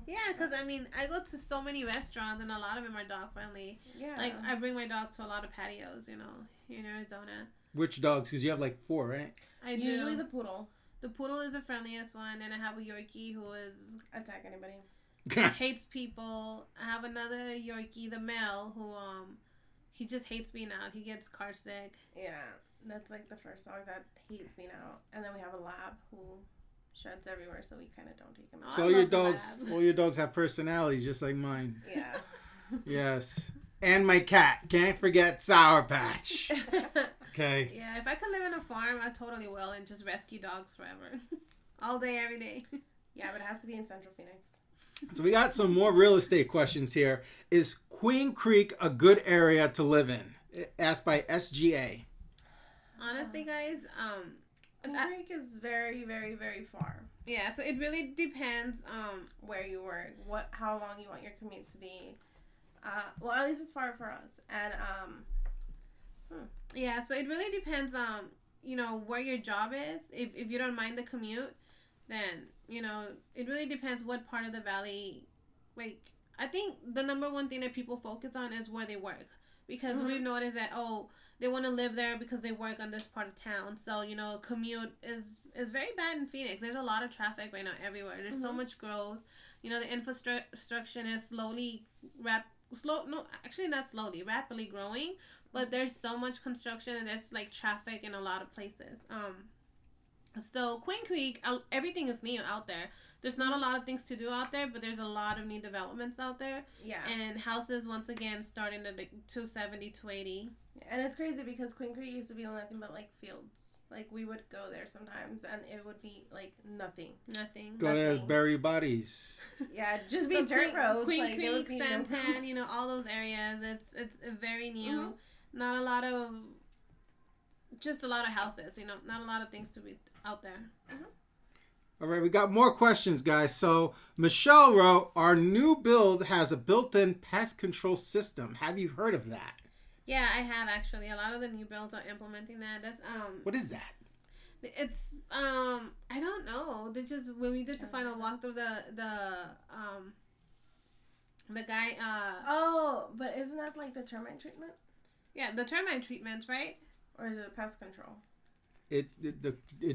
Yeah, because I mean, I go to so many restaurants and a lot of them are dog friendly. Yeah. Like, I bring my dogs to a lot of patios, here in Arizona. Which dogs? Because you have like 4, right? I do. Usually the poodle. The poodle is the friendliest one, and I have a Yorkie who is Attack anybody. hates people. I have another Yorkie, the male, who he just hates being out. He gets car sick. Yeah, that's like the first dog that hates being out, and then we have a lab who sheds everywhere, so we kind of don't take him out. So all your dogs have personalities, just like mine. Yeah. Yes. And my cat. Can't forget Sour Patch. Okay. Yeah, if I could live on a farm, I totally will, and just rescue dogs forever. All day, every day. Yeah, but it has to be in Central Phoenix. So we got some more real estate questions here. Is Queen Creek a good area to live in? Asked by SGA. Honestly, guys, Queen Creek is very, very, very far. Yeah, so it really depends Where you work, how long you want your commute to be. Well, at least it's far for us. And yeah, so it really depends on where your job is. If you don't mind the commute, then it really depends what part of the valley. Like, I think the number one thing that people focus on is where they work, because we've noticed that they want to live there because they work on this part of town. So commute is very bad in Phoenix. There's a lot of traffic right now everywhere. There's so much growth. The infrastructure is rapidly growing, but there's so much construction and there's like traffic in a lot of places. So Queen Creek, everything is new out there. There's not a lot of things to do out there, but there's a lot of new developments out there. Yeah. And houses, once again, starting at like 270, 280. And it's crazy because Queen Creek used to be nothing but like fields. Like we would go there sometimes and it would be like nothing. Nothing. Go there, bury bodies. Yeah, just be So dirt roads. Queen like, Creek, no Santan, roads. you know, all those areas. It's very new. Mm-hmm. Not a lot of, just a lot of houses. You know, not a lot of things to be out there. Mm-hmm. All right, we got more questions, guys. So Michelle wrote, our new build has a built-in pest control system. Have you heard of that? Yeah, I have actually. A lot of the new builds are implementing that. That's What is that? It's I don't know. They just when we did the final walkthrough, the guy Oh, but isn't that like the termite treatment? yeah, the termite treatments, right? Or is it pest control? It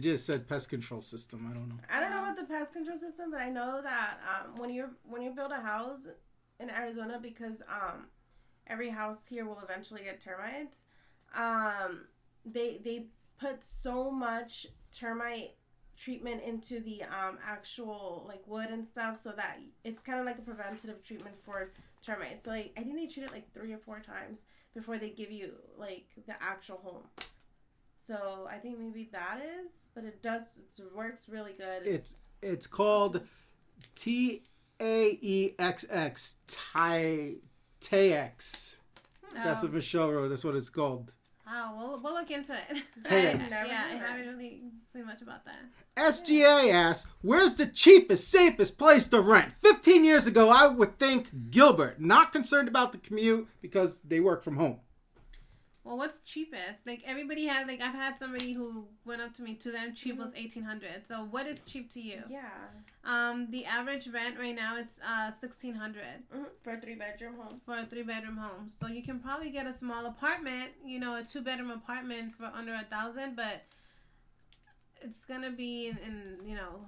just said pest control system. I don't know. I don't know about the pest control system, but I know that when you build a house in Arizona, because every house here will eventually get termites, they put so much termite treatment into the actual like wood and stuff, so that it's kind of like a preventative treatment for termites. So like I think they treat it like 3 or 4 times before they give you like the actual home. So I think maybe that is, but it works really good. It's called TAEXX, Taex. That's what Michelle wrote. That's what it's called. Oh, we'll look into it. Taex. I haven't really seen much about that. SGA asks, where's the cheapest, safest place to rent? 15 years ago, I would think Gilbert. Not concerned about the commute because they work from home. Well, what's cheapest? Like everybody has, like I've had somebody who went up to me. To them, cheap was $1,800. So what is cheap to you? Yeah. The average rent right now it's $1,600 for a 3-bedroom home. For a 3-bedroom home. So you can probably get a small apartment, you know, a 2-bedroom apartment for under $1,000, but it's gonna be in you know,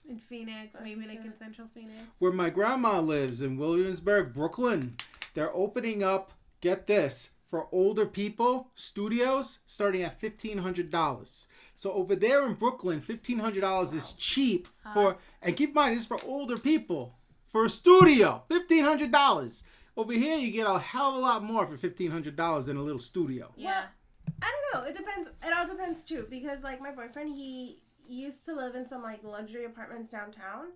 in Phoenix, maybe like in Central Phoenix. Where my grandma lives in Williamsburg, Brooklyn, they're opening up. Get this. For older people, studios starting at $1,500. So over there in Brooklyn, $1,500 is cheap for, and keep in mind, this is for older people. For a studio, $1,500. Over here, you get a hell of a lot more for $1,500 than a little studio. Yeah. Well, I don't know. It depends. It all depends too, because like my boyfriend, he used to live in some like luxury apartments downtown.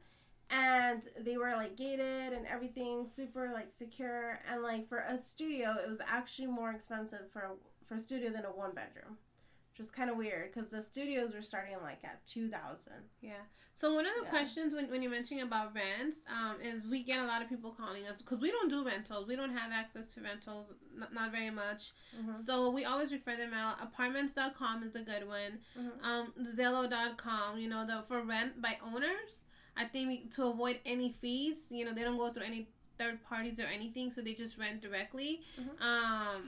And they were like gated and everything, super like secure. And like for a studio, it was actually more expensive for a studio than a 1-bedroom, which was kind of weird because the studios were starting like at $2,000. Yeah. So one of the questions when you're mentioning about rents, is we get a lot of people calling us because we don't do rentals. We don't have access to rentals, not very much. Mm-hmm. So we always refer them out. Apartments.com is a good one. Mm-hmm. Zillow.com, you know, for rent by owners. I think to avoid any fees, you know, they don't go through any third parties or anything, so they just rent directly. Mm-hmm.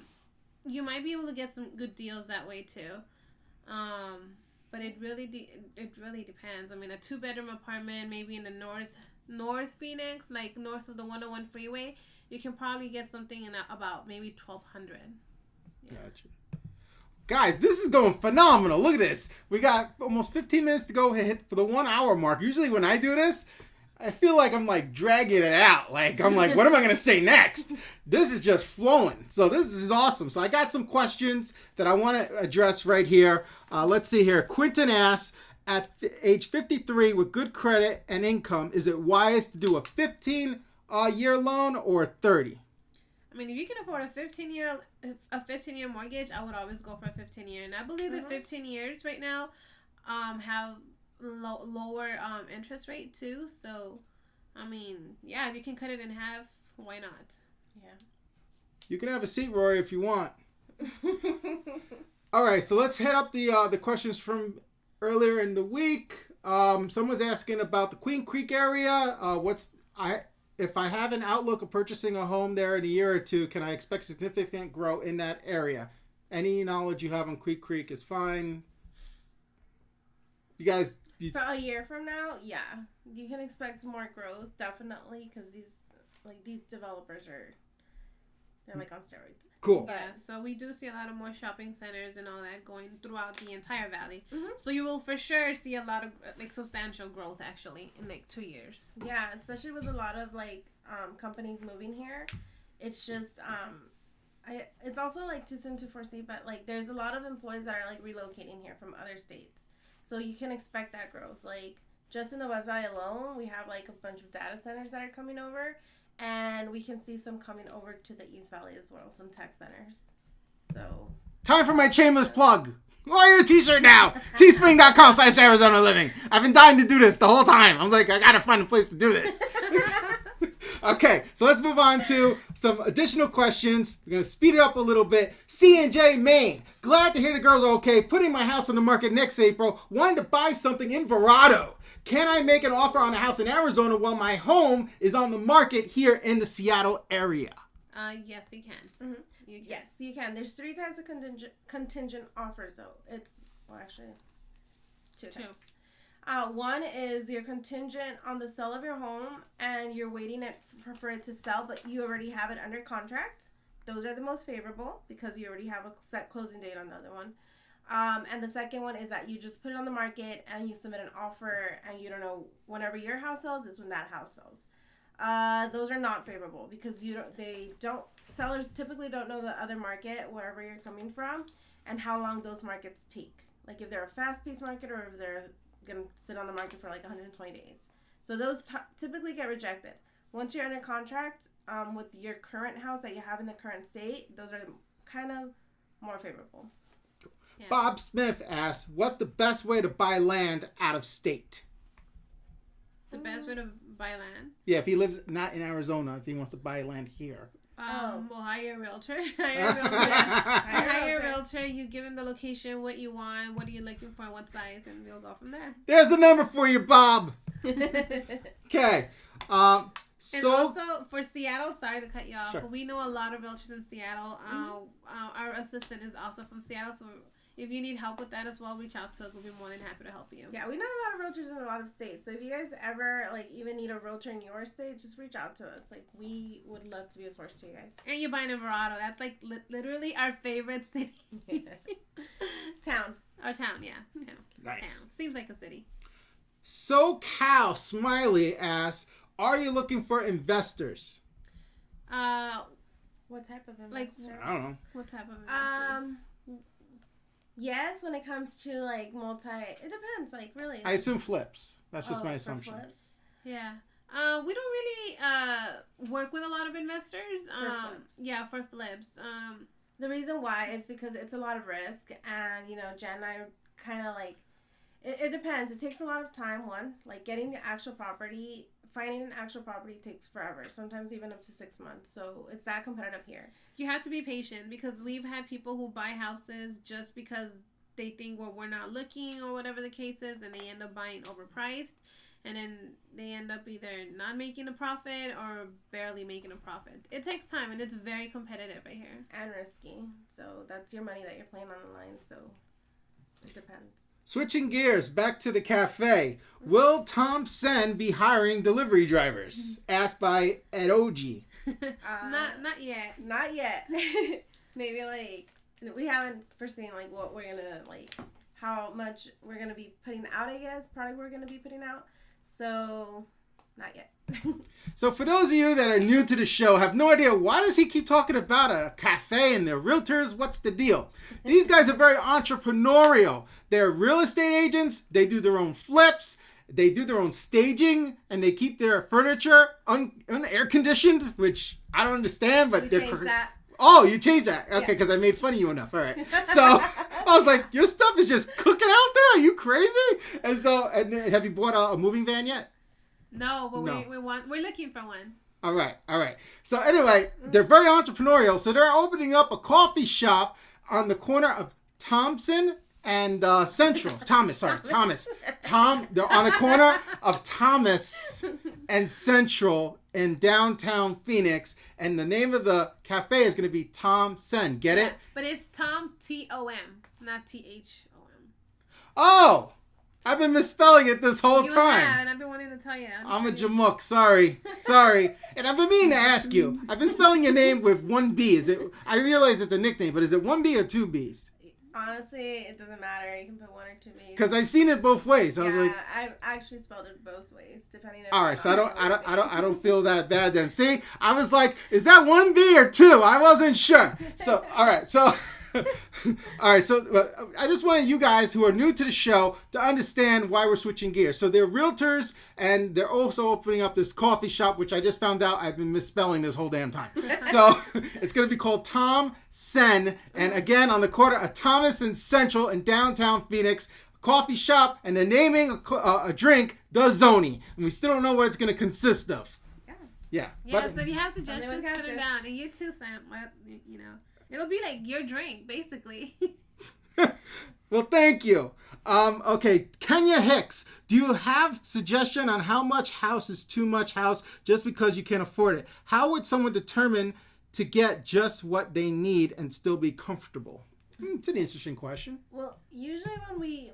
You might be able to get some good deals that way too. But it really depends. I mean, a 2-bedroom apartment, maybe in the North Phoenix, like north of the 101 freeway, you can probably get something in about maybe $1,200. Yeah. Gotcha. Guys, this is going phenomenal. Look at this. We got almost 15 minutes to go hit for the 1 hour mark. Usually when I do this, I feel like I'm like dragging it out. Like, I'm like, what am I going to say next? This is just flowing. So this is awesome. So I got some questions that I want to address right here. Let's see here. Quinton asks, at age 53 with good credit and income, is it wise to do a 15-year loan or 30? I mean, if you can afford a 15-year mortgage, I would always go for a 15-year. And I believe that 15 years right now have lower interest rate too. So, I mean, yeah, if you can cut it in half, why not? Yeah. You can have a seat, Rory, if you want. All right, so let's head up the questions from earlier in the week. Someone's asking about the Queen Creek area. If I have an outlook of purchasing a home there in a year or two, can I expect significant growth in that area? Any knowledge you have on Queen Creek is fine. You guys... For a year from now, yeah. You can expect more growth, definitely, because these developers They're like on steroids. Cool. Yeah, so we do see a lot of more shopping centers and all that going throughout the entire valley. Mhm. So you will for sure see a lot of like substantial growth actually in like 2 years. Yeah, especially with a lot of like companies moving here. It's just it's also like too soon to foresee, but like there's a lot of employees that are like relocating here from other states. So you can expect that growth. Like just in the West Valley alone, we have like a bunch of data centers that are coming over, and we can see some coming over to the East Valley as well, some tech centers. So Time for my shameless plug. Buy your t-shirt now. Teespring.com/Arizona Living. I've been dying to do this the whole time. I was like, I gotta find a place to do this. Okay, so let's move on to some additional questions. We're going to speed it up a little bit. C&J Maine. Glad to hear the girls are okay. Putting my house on the market next April. Wanting to buy something in Verrado. Can I make an offer on a house in Arizona while my home is on the market here in the Seattle area? Yes, you can. Mhm. You can. yes, you can. There's 3 types of contingent offers though. It's actually two Two. types. One is you're contingent on the sale of your home and you're waiting for it to sell, but you already have it under contract. Those are the most favorable because you already have a set closing date on the other one. And the second one is that you just put it on the market and you submit an offer and you don't know whenever your house sells is when that house sells. Those are not favorable because sellers typically don't know the other market, wherever you're coming from, and how long those markets take. Like if they're a fast-paced market or if they're going to sit on the market for like 120 days. So those typically get rejected. Once you're under contract with your current house that you have in the current state, those are kind of more favorable. Yeah. Bob Smith asks, what's the best way to buy land out of state? The best way to buy land. Yeah, if he lives not in Arizona, if he wants to buy land here. We'll hire a realtor. Hire Hire a realtor. You give him the location, what you want, what are you looking for, what size, and we'll go from there. There's the number for you, Bob. Okay. And So also for Seattle, sorry to cut you off, Sure. but we know a lot of realtors in Seattle. Our assistant is also from Seattle, so if you need help with that as well, reach out to us. We'll be more than happy to help you. Yeah, we know a lot of realtors in a lot of states. So if you guys ever like even need a realtor in your state, just reach out to us. Like we would love to be a source to you guys. And you're buying in Verrado. That's like literally our favorite city. Town. Our town, yeah. Town. Nice. Town. Seems like a city. SoCal Smiley asks, are you looking for investors? What type of Like, investor? I don't know. what type of investors? Yes, when it comes to like it depends. Like really. I assume flips. That's just my for assumption. flips? Yeah. We don't really work with a lot of investors. For flips. Yeah, for flips. The reason why is because it's a lot of risk, and Jen and I kind of like. It depends. It takes a lot of time. One, like getting the actual property, finding an actual property takes forever. Sometimes even up to 6 months. So it's that competitive here. You have to be patient because we've had people who buy houses just because they think, well, we're not looking or whatever the case is, and they end up buying overpriced, and then they end up either not making a profit or barely making a profit. It takes time, and it's very competitive right here. And risky. So that's your money that you're playing on the line. So it depends. Switching gears back to the cafe. Will Tom Sen be hiring delivery drivers? Asked by Edoji. Not yet. Not yet. Maybe like we haven't foreseen like what we're gonna like how much we're gonna be putting out. I guess product we're gonna be putting out. So not yet. So for those of you that are new to the show, have no idea, why does he keep talking about a cafe and their realtors? What's the deal? These guys are very entrepreneurial. They're real estate agents. They do their own flips. They do their own staging, and they keep their furniture air conditioned, which I don't understand, but We changed that. Oh, you changed that. Okay, because I made fun of you enough. All right. So I was like, your stuff is just cooking out there. Are you crazy? And then, have you bought a moving van yet? No, but No. we're looking for one. All right. So anyway, they're very entrepreneurial. So they're opening up a coffee shop on the corner of Thompson and Central. Thomas. They're on the corner of Thomas and Central in downtown Phoenix. And the name of the cafe is going to be Tom Sen. Get it? But it's Tom, Tom, not THOM. Oh! I've been misspelling it this whole You time. have, and I've been wanting to tell you. I'm a Jamook. Sorry. And I've been meaning to ask you. I've been spelling your name with one B. Is it? I realize it's a nickname, but is it one B or two B's? Honestly, it doesn't matter. You can put one or two B's. Because I've seen it both ways. I was like, I've actually spelled it both ways, depending on. all right, so I don't feel that bad then. See, I was like, is that one B or two? I wasn't sure. So all right, so. All right, so I just wanted you guys who are new to the show to understand why we're switching gears. So they're realtors, and they're also opening up this coffee shop, which I just found out I've been misspelling this whole damn time. So it's going to be called Tom Sen, and again on the corner of Thomas and Central in downtown Phoenix. Coffee shop, and they're naming a drink the Zoni, and we still don't know what it's going to consist of. Yeah. Yeah. So if you have suggestions, put them down, and you too, Sam. You know. It'll be like your drink, basically. Well, thank you. Okay, Kenya Hicks, do you have suggestion on how much house is too much house just because you can't afford it? How would someone determine to get just what they need and still be comfortable? It's an interesting question. Well, usually when we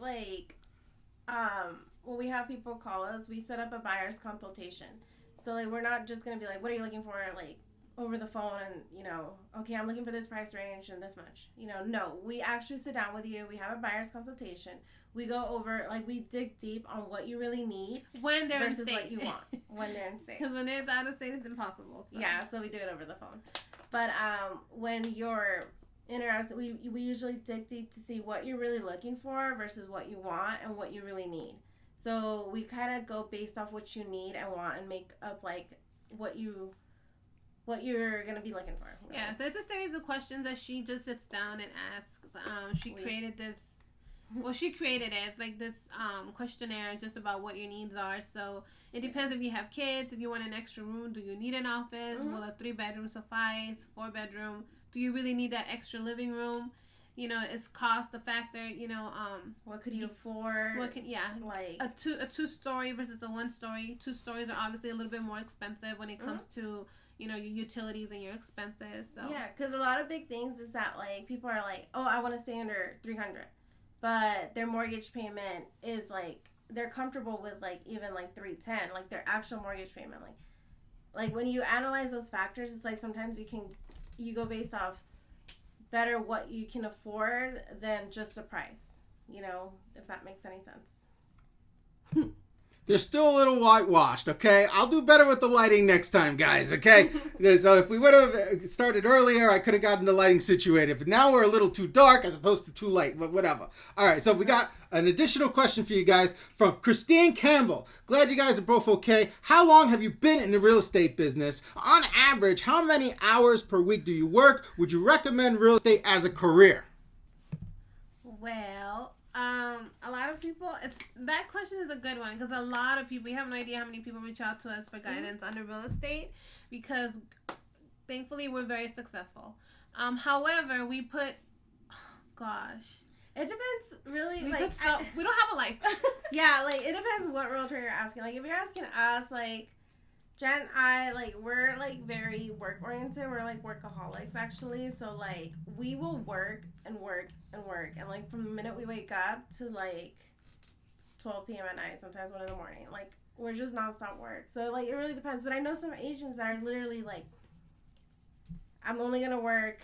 when we have people call us, we set up a buyer's consultation. So like we're not just gonna be like, what are you looking for? Like over the phone and, you know, okay, I'm looking for this price range and this much. You know, no, we actually sit down with you. We have a buyer's consultation. We go over, like, we dig deep on what you really need when they're versus in state. what you want when they're in state. Because when it's out of state, it's impossible. So. Yeah, so we do it over the phone. But when you're interested, we usually dig deep to see what you're really looking for versus what you want and what you really need. So we kind of go based off what you need and want and make up, like, what you're going to be looking for. Really. Yeah, so it's a series of questions that she just sits down and asks. She created this, she created it. It's like this questionnaire just about what your needs are. So it depends if you have kids, if you want an extra room, do you need an office? Mm-hmm. Will a 3-bedroom suffice? 4-bedroom? Do you really need that extra living room? You know, is cost a factor? You know, what could you afford? Like a 2-story versus a 1-story. 2 stories are obviously a little bit more expensive when it comes to, you know, your utilities and your expenses. So yeah, because a lot of big things is that like people are like, oh, I want to stay under $300, but their mortgage payment is like they're comfortable with like even like $310, like their actual mortgage payment. Like when you analyze those factors, it's like sometimes you go based off better what you can afford than just a price, you know, if that makes any sense. They're still a little whitewashed, okay? I'll do better with the lighting next time, guys, okay? So if we would have started earlier, I could have gotten the lighting situated. But now we're a little too dark as opposed to too light, but whatever. All right, so we got an additional question for you guys from Christine Campbell. Glad you guys are both okay. How long have you been in the real estate business? On average, how many hours per week do you work? Would you recommend real estate as a career? Well, a lot of people, that question is a good one because a lot of people, we have no idea how many people reach out to us for guidance under real estate because thankfully we're very successful. However, we put, it depends really. We like we don't have a life. Yeah, like it depends what realtor you're asking. Like if you're asking us, like Jen and I, like we're like very work oriented. We're like workaholics actually. So like we will work and work and work, and like from the minute we wake up to like 12 p.m. at night, sometimes 1 a.m, like we're just nonstop work. So like it really depends. But I know some agents that are literally like, I'm only gonna work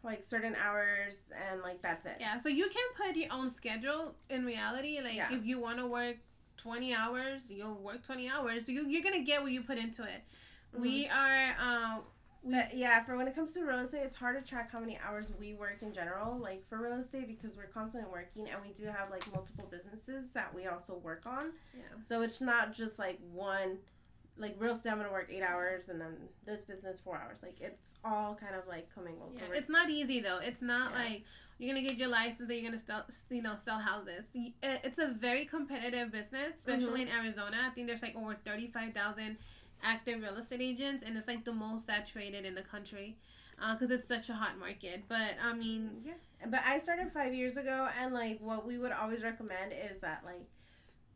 like certain hours and like that's it. Yeah, so you can put your own schedule in reality. Like if you want to work 20 hours, you'll work 20 hours. You're going to get what you put into it. Mm-hmm. We are... But yeah, for when it comes to real estate, it's hard to track how many hours we work in general, like for real estate, because we're constantly working and we do have like multiple businesses that we also work on. Yeah. So it's not just like one, like real estate, I'm going to work 8 hours and then this business 4 hours. Like it's all kind of like commingled. Yeah, it's not easy though. It's not like you're going to get your license and you're going to sell houses. It's a very competitive business, especially in Arizona. I think there's like over 35,000 active real estate agents, and it's like the most saturated in the country because it's such a hot market. But I mean, but I started 5 years ago, and like what we would always recommend is that like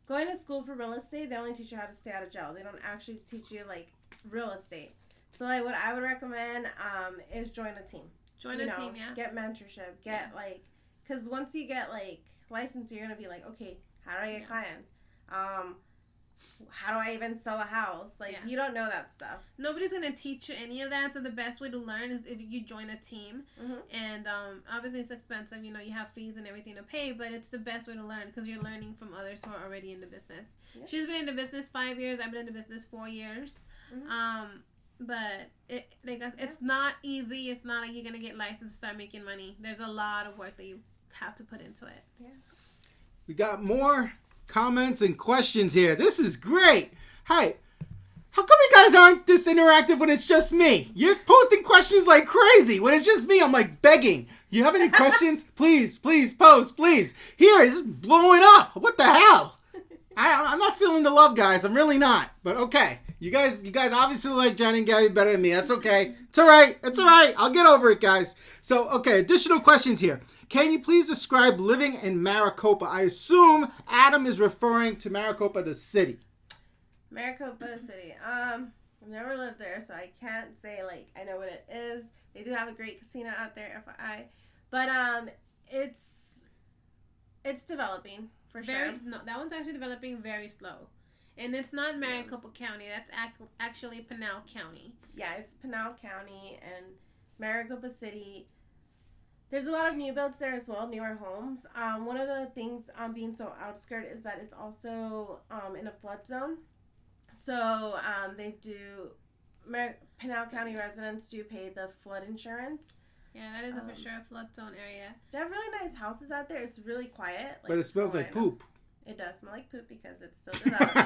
going to school for real estate, they only teach you how to stay out of jail. They don't actually teach you like real estate. So like what I would recommend is join a team. Join a team, yeah. Get mentorship. Get like, because once you get like licensed, you're gonna be like, okay, how do I get clients? How do I even sell a house? Like, you don't know that stuff. Nobody's going to teach you any of that. So the best way to learn is if you join a team. And obviously it's expensive. You know, you have fees and everything to pay. But it's the best way to learn because you're learning from others who are already in the business. Yeah. She's been in the business 5 years. I've been in the business 4 years. But it's not easy. It's not like you're going to get licensed and start making money. There's a lot of work that you have to put into it. Yeah. We got more comments and questions here. This is great. Hi. How come you guys aren't this interactive when it's just me? You're posting questions like crazy. When it's just me, I'm like begging. You have any questions? Please post, please. Here, it's blowing up. What the hell? I'm not feeling the love, guys. I'm really not. But okay. You guys obviously like Jenny and Gabby better than me. That's okay. It's all right. I'll get over it, guys. So, okay, additional questions here. Can you please describe living in Maricopa? I assume Adam is referring to Maricopa, the city. Maricopa City. I've never lived there, so I can't say, like, I know what it is. They do have a great casino out there, FYI. But, it's developing, for sure. No, that one's actually developing very slow. And it's not Maricopa County. That's actually Pinal County. Yeah, it's Pinal County and Maricopa City. There's a lot of new builds there as well, newer homes. One of the things being so outskirt is that it's also in a flood zone. So they do, Pinal County residents do pay the flood insurance. Yeah, that is for sure a flood zone area. They have really nice houses out there. It's really quiet. Like, but it smells like poop. It does smell like poop because it's still developing.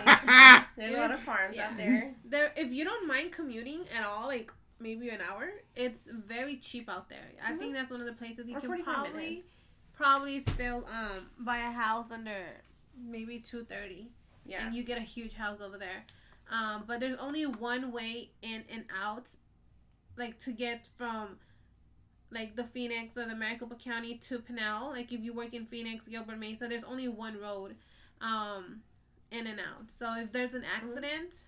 There's a lot of farms out there. If you don't mind commuting at all, like maybe an hour, it's very cheap out there. I think that's one of the places you can probably still buy a house under maybe $230. Yeah, and you get a huge house over there. But there's only one way in and out, like to get from like the Phoenix or the Maricopa County to Pinal. Like if you work in Phoenix, Gilbert Mesa, there's only one road in and out. So if there's an accident,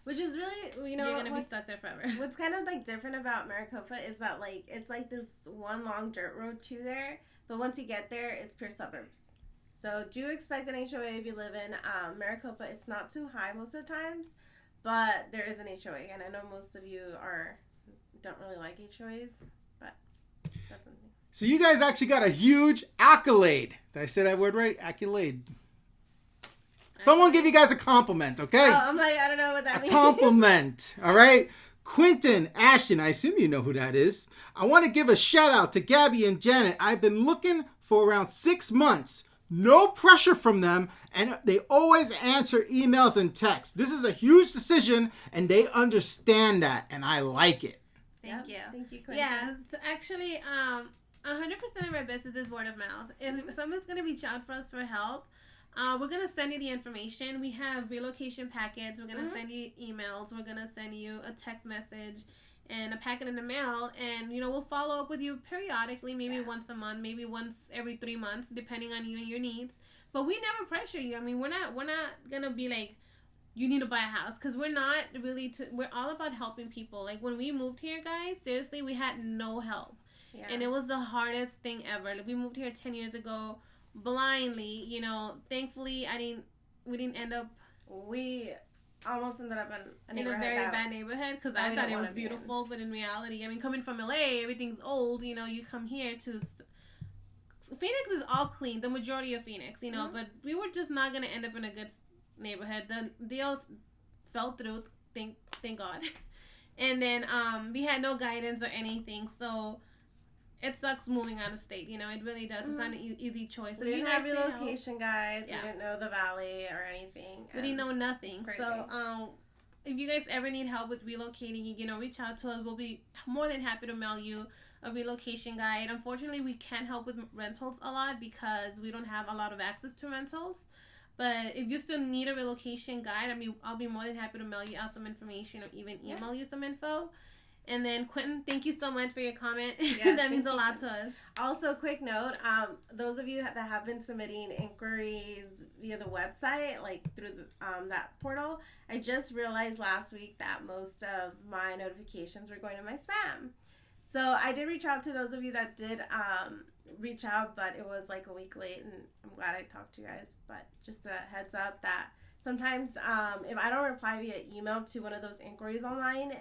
which is really, you're gonna be stuck there forever. What's kind of like different about Maricopa is that like it's like this one long dirt road to there, but once you get there, it's pure suburbs. So do expect an HOA if you live in Maricopa. It's not too high most of the times, but there is an HOA, and I know most of you don't really like HOAs, but that's something. So you guys actually got a huge accolade. Did I say that word right? Accolade. Someone give you guys a compliment, okay? Oh, I'm like, I don't know what that means. A compliment, all right? Quentin Ashton, I assume you know who that is. I want to give a shout out to Gabby and Janet. I've been looking for around 6 months. No pressure from them, and they always answer emails and texts. This is a huge decision, and they understand that, and I like it. Thank you. Thank you, Quentin. Yeah, so actually, 100% of our business is word of mouth. If someone's going to reach out for us for help, we're going to send you the information. We have relocation packets. We're going to send you emails. We're going to send you a text message and a packet in the mail. And, we'll follow up with you periodically, maybe once a month, maybe once every 3 months, depending on you and your needs. But we never pressure you. I mean, we're not going to be like, you need to buy a house. Because we're not really, we're all about helping people. Like, when we moved here, guys, seriously, we had no help. Yeah. And it was the hardest thing ever. Like, we moved here 10 years ago blindly, thankfully we didn't end up, we almost ended up in a very bad neighborhood because I thought it was beautiful, but in reality, I mean, coming from LA, everything's old, you come here to Phoenix is all clean, the majority of Phoenix, but we were just not going to end up in a good neighborhood. The deal fell through, thank God. And then we had no guidance or anything, so it sucks moving out of state. It really does. It's not an easy choice. So we didn't have relocation guides. Yeah. We didn't know the valley or anything. We didn't know nothing. So if you guys ever need help with relocating, reach out to us. We'll be more than happy to mail you a relocation guide. Unfortunately, we can't help with rentals a lot because we don't have a lot of access to rentals. But if you still need a relocation guide, I'll be more than happy to mail you out some information or even email you some info. And then, Quentin, thank you so much for your comment. Yeah, that means a lot to us. Also, quick note, those of you that have been submitting inquiries via the website, like through that portal, I just realized last week that most of my notifications were going to my spam. So I did reach out to those of you that did reach out, but it was like a week late, and I'm glad I talked to you guys. But just a heads up that sometimes if I don't reply via email to one of those inquiries online,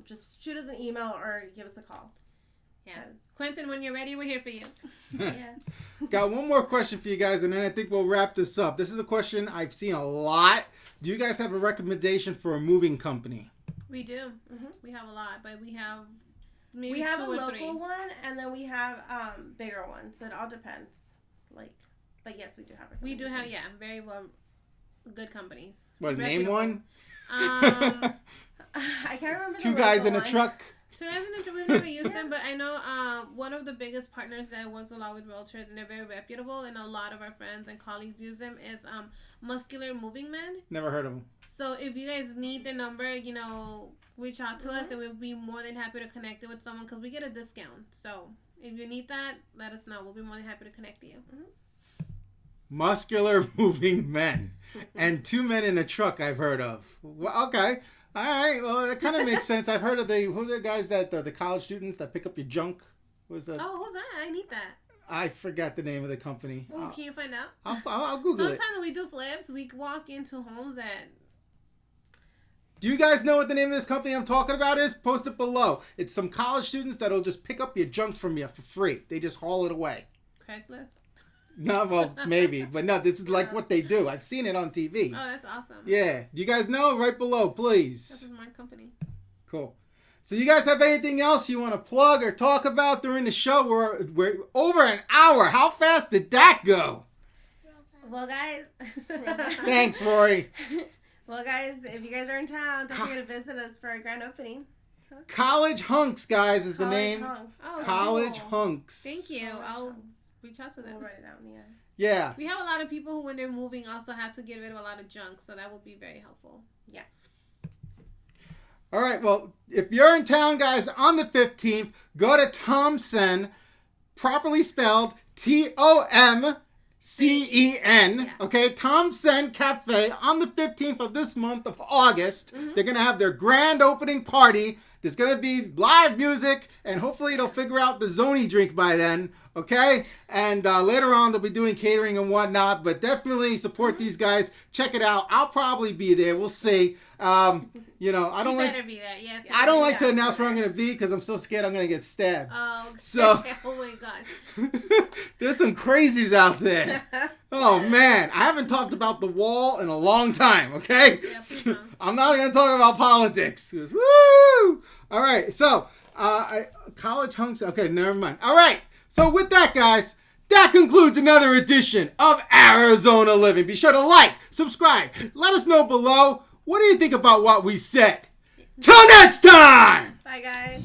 just shoot us an email or give us a call. Yeah. Quentin, when you're ready, we're here for you. Yeah. Got one more question for you guys, and then I think we'll wrap this up. This is a question I've seen a lot. Do you guys have a recommendation for a moving company? We do. Mm-hmm. We have a lot, but we have maybe we have two a or local three. one, and then we have bigger ones. So it all depends. But yes, we do have. We do have, recommendations. very well, good companies. What, name one? Um, I can't remember. Two the guys local in a one. truck. So as an intro, we've never used them, but I know one of the biggest partners that works a lot with realtors, and they're very reputable, and a lot of our friends and colleagues use them, is Muscular Moving Men. Never heard of them. So if you guys need the number, reach out to us, and we'll be more than happy to connect it with someone, because we get a discount. So if you need that, let us know. We'll be more than happy to connect you. Muscular Moving Men. And 2 men in a truck I've heard of. Well, okay. All right. Well, that kind of makes sense. I've heard of who are the guys that, the college students that pick up your junk? Was that? Oh, who's that? I need that. I forgot the name of the company. Oh, can you find out? I'll Google it. Sometimes when we do flips, we walk into homes that... Do you guys know what the name of this company I'm talking about is? Post it below. It's some college students that'll just pick up your junk from you for free. They just haul it away. Craigslist? No, well, maybe. But no, this is like what they do. I've seen it on TV. Oh, that's awesome. Yeah. Do you guys know? Right below, That's please. a smart company. Cool. So you guys have anything else you want to plug or talk about during the show? We're over an hour. How fast did that go? Well, guys. Thanks, Rory. Well, guys, if you guys are in town, don't forget to visit us for our grand opening. College Hunks, guys, is the College name. Hunks. Oh, College cool. Hunks. Thank you. College I'll Hunks. reach out to them. We'll write it down, yeah. Yeah. We have a lot of people who, when they're moving, also have to get rid of a lot of junk, so that would be very helpful. Yeah. All right. Well, if you're in town, guys, on the 15th, go to Thompson, properly spelled Tomcen. Yeah. Okay, Thompson Cafe on the 15th of this month of August. They're gonna have their grand opening party. There's gonna be live music, and hopefully they'll figure out the Zoni drink by then. Okay, and later on they'll be doing catering and whatnot. But definitely support these guys. Check it out. I'll probably be there. We'll see. I don't like. Better be there. Yes. I don't like to announce where I'm gonna be because I'm so scared I'm gonna get stabbed. Oh. Okay. So- Oh my god. There's some crazies out there. Oh man, I haven't talked about the wall in a long time, okay? Yeah, please don't. I'm not going to talk about politics. 'Cause, woo! All right, so, college hunks, okay, never mind. All right, so with that, guys, that concludes another edition of Arizona Living. Be sure to like, subscribe, let us know below, what do you think about what we said? Till next time! Bye, guys.